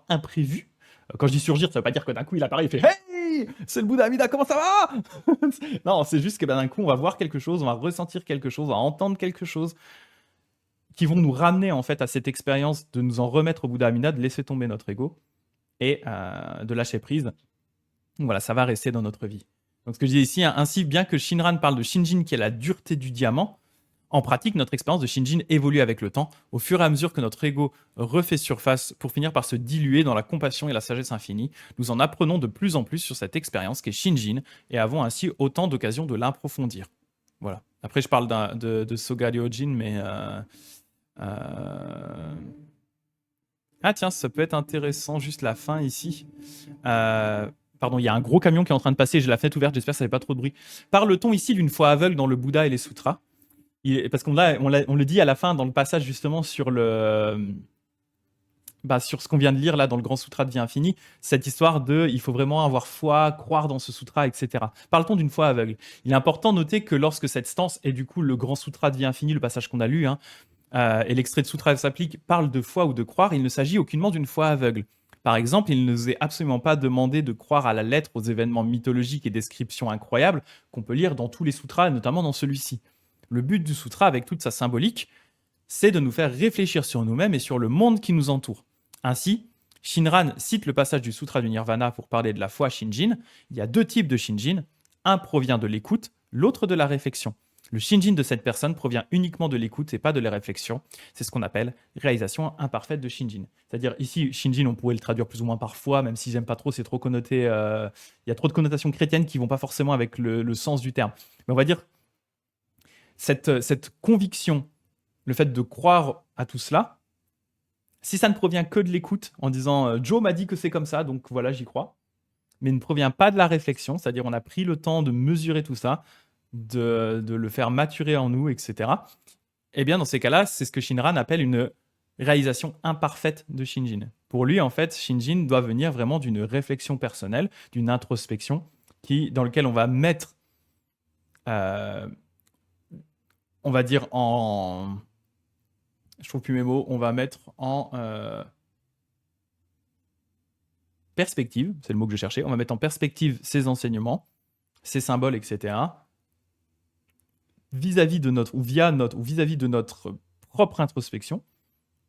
Speaker 1: imprévus. Quand je dis surgir, ça veut pas dire que d'un coup il apparaît, il fait Hey, c'est le Bouddha Amida, comment ça va? Non, c'est juste que d'un coup on va voir quelque chose, on va ressentir quelque chose, on va entendre quelque chose qui vont nous ramener en fait à cette expérience de nous en remettre au Bouddha Amida, de laisser tomber notre ego et de lâcher prise. Donc voilà, ça va rester dans notre vie. Donc ce que je dis ici, ainsi bien que Shinran parle de Shinjin qui est la dureté du diamant, en pratique, notre expérience de Shinjin évolue avec le temps, au fur et à mesure que notre ego refait surface pour finir par se diluer dans la compassion et la sagesse infinie. Nous en apprenons de plus en plus sur cette expérience qu'est Shinjin et avons ainsi autant d'occasions de l'approfondir. Voilà. Après, je parle de Soga Ryojin, mais... Ah tiens, ça peut être intéressant, juste la fin ici. Pardon, il y a un gros camion qui est en train de passer, j'ai la fenêtre ouverte, j'espère que ça fait pas trop de bruit. Parle-t-on ici d'une foi aveugle dans le Bouddha et les sutras? Parce qu'on le dit à la fin dans le passage justement sur sur ce qu'on vient de lire là dans le Grand Sutra de Vie Infinie, cette histoire de il faut vraiment avoir foi, croire dans ce sutra, etc. Parle-t-on d'une foi aveugle? Il est important de noter que lorsque cette stance et du coup le Grand Sutra de Vie Infinie, le passage qu'on a lu, et l'extrait de sutra s'applique, parle de foi ou de croire, il ne s'agit aucunement d'une foi aveugle. Par exemple, il ne nous est absolument pas demandé de croire à la lettre aux événements mythologiques et descriptions incroyables qu'on peut lire dans tous les sutras, notamment dans celui-ci. Le but du sutra, avec toute sa symbolique, c'est de nous faire réfléchir sur nous-mêmes et sur le monde qui nous entoure. Ainsi, Shinran cite le passage du Sutra du Nirvana pour parler de la foi Shinjin. Il y a deux types de Shinjin. Un provient de l'écoute, l'autre de la réflexion. Le Shinjin de cette personne provient uniquement de l'écoute et pas de la réflexion. C'est ce qu'on appelle réalisation imparfaite de Shinjin. C'est-à-dire ici, Shinjin, on pourrait le traduire plus ou moins par foi, même si j'aime pas trop, c'est trop connoté. Il y a trop de connotations chrétiennes qui vont pas forcément avec le sens du terme. Mais on va dire cette conviction, le fait de croire à tout cela, si ça ne provient que de l'écoute, en disant Joe m'a dit que c'est comme ça, donc voilà, j'y crois, mais ne provient pas de la réflexion, c'est-à-dire on a pris le temps de mesurer tout ça, de le faire maturer en nous, etc. Eh bien, dans ces cas-là, c'est ce que Shinran appelle une réalisation imparfaite de Shinjin. Pour lui, en fait, Shinjin doit venir vraiment d'une réflexion personnelle, d'une introspection, dans lequel on va mettre, on va dire je trouve plus mes mots, on va mettre en perspective, c'est le mot que je cherchais, on va mettre en perspective ces enseignements, ces symboles, etc., vis-à-vis de notre, ou via notre, ou vis-à-vis de notre propre introspection,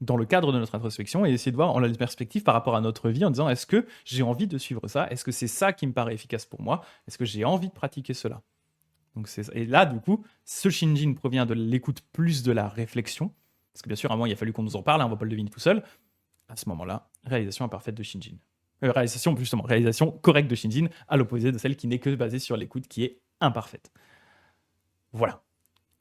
Speaker 1: dans le cadre de notre introspection, et essayer de voir en la perspective par rapport à notre vie en disant est-ce que j'ai envie de suivre ça? Est-ce que c'est ça qui me paraît efficace pour moi? Est-ce que j'ai envie de pratiquer cela? Donc et là, du coup, ce Shinjin provient de l'écoute plus de la réflexion. Parce que bien sûr, à un moment, il a fallu qu'on nous en parle, hein, on ne va pas le deviner tout seul. À ce moment-là, réalisation imparfaite de Shinjin. Réalisation correcte de Shinjin, à l'opposé de celle qui n'est que basée sur l'écoute, qui est imparfaite. Voilà.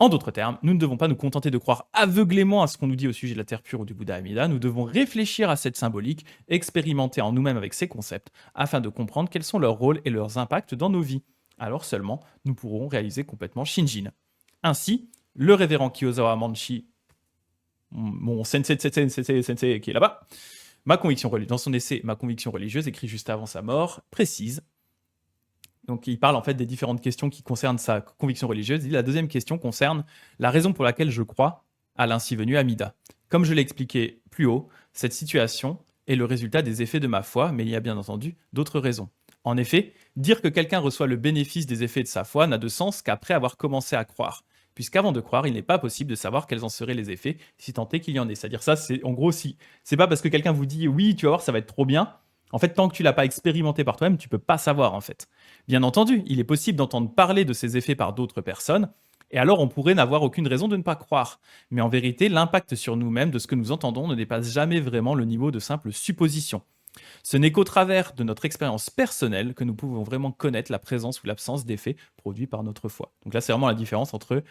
Speaker 1: En d'autres termes, nous ne devons pas nous contenter de croire aveuglément à ce qu'on nous dit au sujet de la Terre pure ou du Bouddha Amida, nous devons réfléchir à cette symbolique, expérimenter en nous-mêmes avec ces concepts, afin de comprendre quels sont leurs rôles et leurs impacts dans nos vies. Alors seulement, nous pourrons réaliser complètement Shinjin. Ainsi, le révérend Kiyozawa Manshi, mon sensei qui est là-bas, dans son essai Ma conviction religieuse, écrit juste avant sa mort, précise. Donc il parle en fait des différentes questions qui concernent sa conviction religieuse. Il dit la deuxième question concerne la raison pour laquelle je crois à l'ainsi venu Amida. Comme je l'ai expliqué plus haut, cette situation est le résultat des effets de ma foi, mais il y a bien entendu d'autres raisons. En effet, dire que quelqu'un reçoit le bénéfice des effets de sa foi n'a de sens qu'après avoir commencé à croire. Puisqu'avant de croire, il n'est pas possible de savoir quels en seraient les effets, si tant est qu'il y en ait. C'est-à-dire ça, c'est en gros, si c'est pas parce que quelqu'un vous dit oui, tu vas voir, ça va être trop bien. En fait, tant que tu l'as pas expérimenté par toi-même, tu peux pas savoir en fait. Bien entendu, il est possible d'entendre parler de ces effets par d'autres personnes, et alors on pourrait n'avoir aucune raison de ne pas croire. Mais en vérité, l'impact sur nous-mêmes de ce que nous entendons ne dépasse jamais vraiment le niveau de simple supposition. Ce n'est qu'au travers de notre expérience personnelle que nous pouvons vraiment connaître la présence ou l'absence d'effets produits par notre foi. Donc là, c'est vraiment la différence entre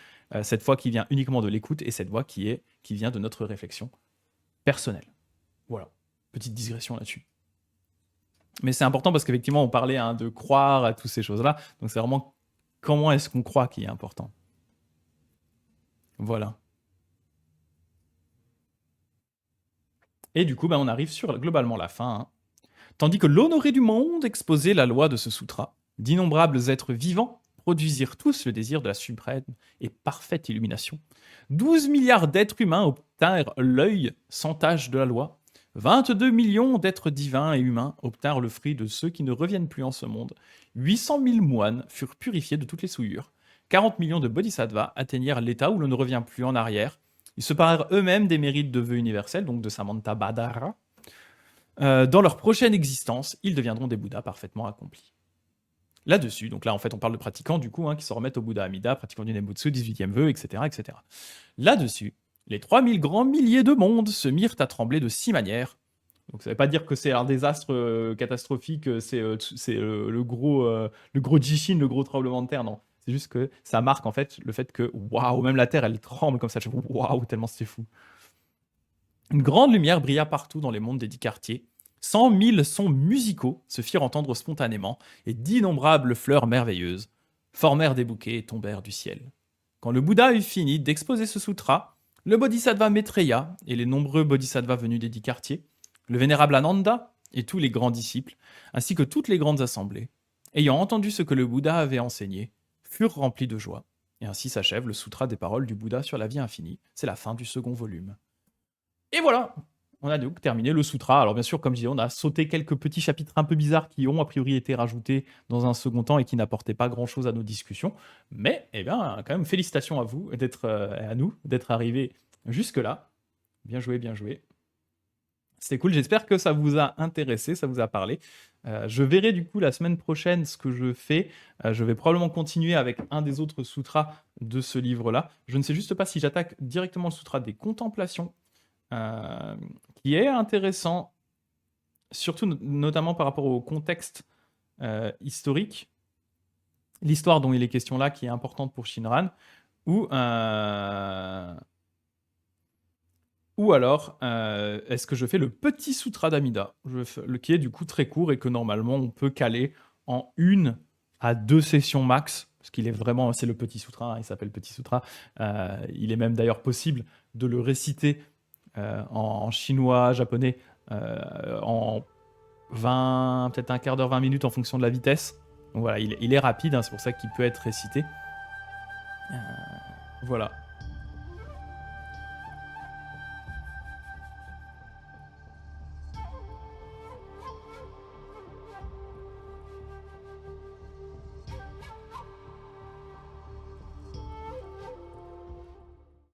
Speaker 1: cette foi qui vient uniquement de l'écoute et cette voix qui vient de notre réflexion personnelle. Voilà, petite digression là-dessus. Mais c'est important parce qu'effectivement, on parlait de croire à toutes ces choses-là. Donc c'est vraiment comment est-ce qu'on croit qui est important. Voilà. Et du coup, on arrive sur globalement la fin. Hein. Tandis que l'honoré du monde exposait la loi de ce sutra, d'innombrables êtres vivants produisirent tous le désir de la suprême et parfaite illumination. 12 milliards d'êtres humains obtinrent l'œil sans tache de la loi. 22 millions d'êtres divins et humains obtinrent le fruit de ceux qui ne reviennent plus en ce monde. 800 000 moines furent purifiés de toutes les souillures. 40 millions de bodhisattvas atteignirent l'état où l'on ne revient plus en arrière. Ils se parèrent eux-mêmes des mérites de vœux universels, donc de Samantabhadra. Dans leur prochaine existence, ils deviendront des Bouddhas parfaitement accomplis. Là-dessus, donc là en fait on parle de pratiquants du coup, qui se remettent au Bouddha Amida, pratiquants du Nembutsu, 18e vœu, etc., etc. Là-dessus, les 3000 grands milliers de mondes se mirent à trembler de 6 manières. Donc ça ne veut pas dire que c'est un désastre catastrophique, c'est le gros Jishin, le gros tremblement de terre, non. C'est juste que ça marque en fait le fait que, waouh, même la terre elle tremble comme ça, je waouh, tellement c'est fou. Une grande lumière brilla partout dans les mondes des 10 quartiers. 100 000 sons musicaux se firent entendre spontanément, et d'innombrables fleurs merveilleuses formèrent des bouquets et tombèrent du ciel. Quand le Bouddha eut fini d'exposer ce sutra, le bodhisattva Maitreya et les nombreux bodhisattvas venus des 10 quartiers, le vénérable Ananda et tous les grands disciples, ainsi que toutes les grandes assemblées, ayant entendu ce que le Bouddha avait enseigné, furent remplis de joie. Et ainsi s'achève le sutra des paroles du Bouddha sur la vie infinie. C'est la fin du second volume. Et voilà, on a donc terminé le sutra. Alors bien sûr, comme je disais, on a sauté quelques petits chapitres un peu bizarres qui ont a priori été rajoutés dans un second temps et qui n'apportaient pas grand-chose à nos discussions. Mais, quand même, félicitations à vous, à nous, d'être arrivés jusque-là. Bien joué, bien joué. C'était cool, j'espère que ça vous a intéressé, ça vous a parlé. Je verrai du coup la semaine prochaine ce que je fais. Je vais probablement continuer avec un des autres sutras de ce livre-là. Je ne sais juste pas si j'attaque directement le sutra des contemplations, qui est intéressant, surtout notamment par rapport au contexte historique, l'histoire dont il est question là qui est importante pour Shinran, ou alors est-ce que je fais le petit sutra d'Amida, qui est du coup très court et que normalement on peut caler en 1 à 2 sessions max, parce qu'il est vraiment, c'est le petit sutra, il s'appelle petit sutra, il est même d'ailleurs possible de le réciter en chinois, japonais, en 20, peut-être un quart d'heure, 20 minutes en fonction de la vitesse. Donc voilà, il est rapide, c'est pour ça qu'il peut être récité. Voilà.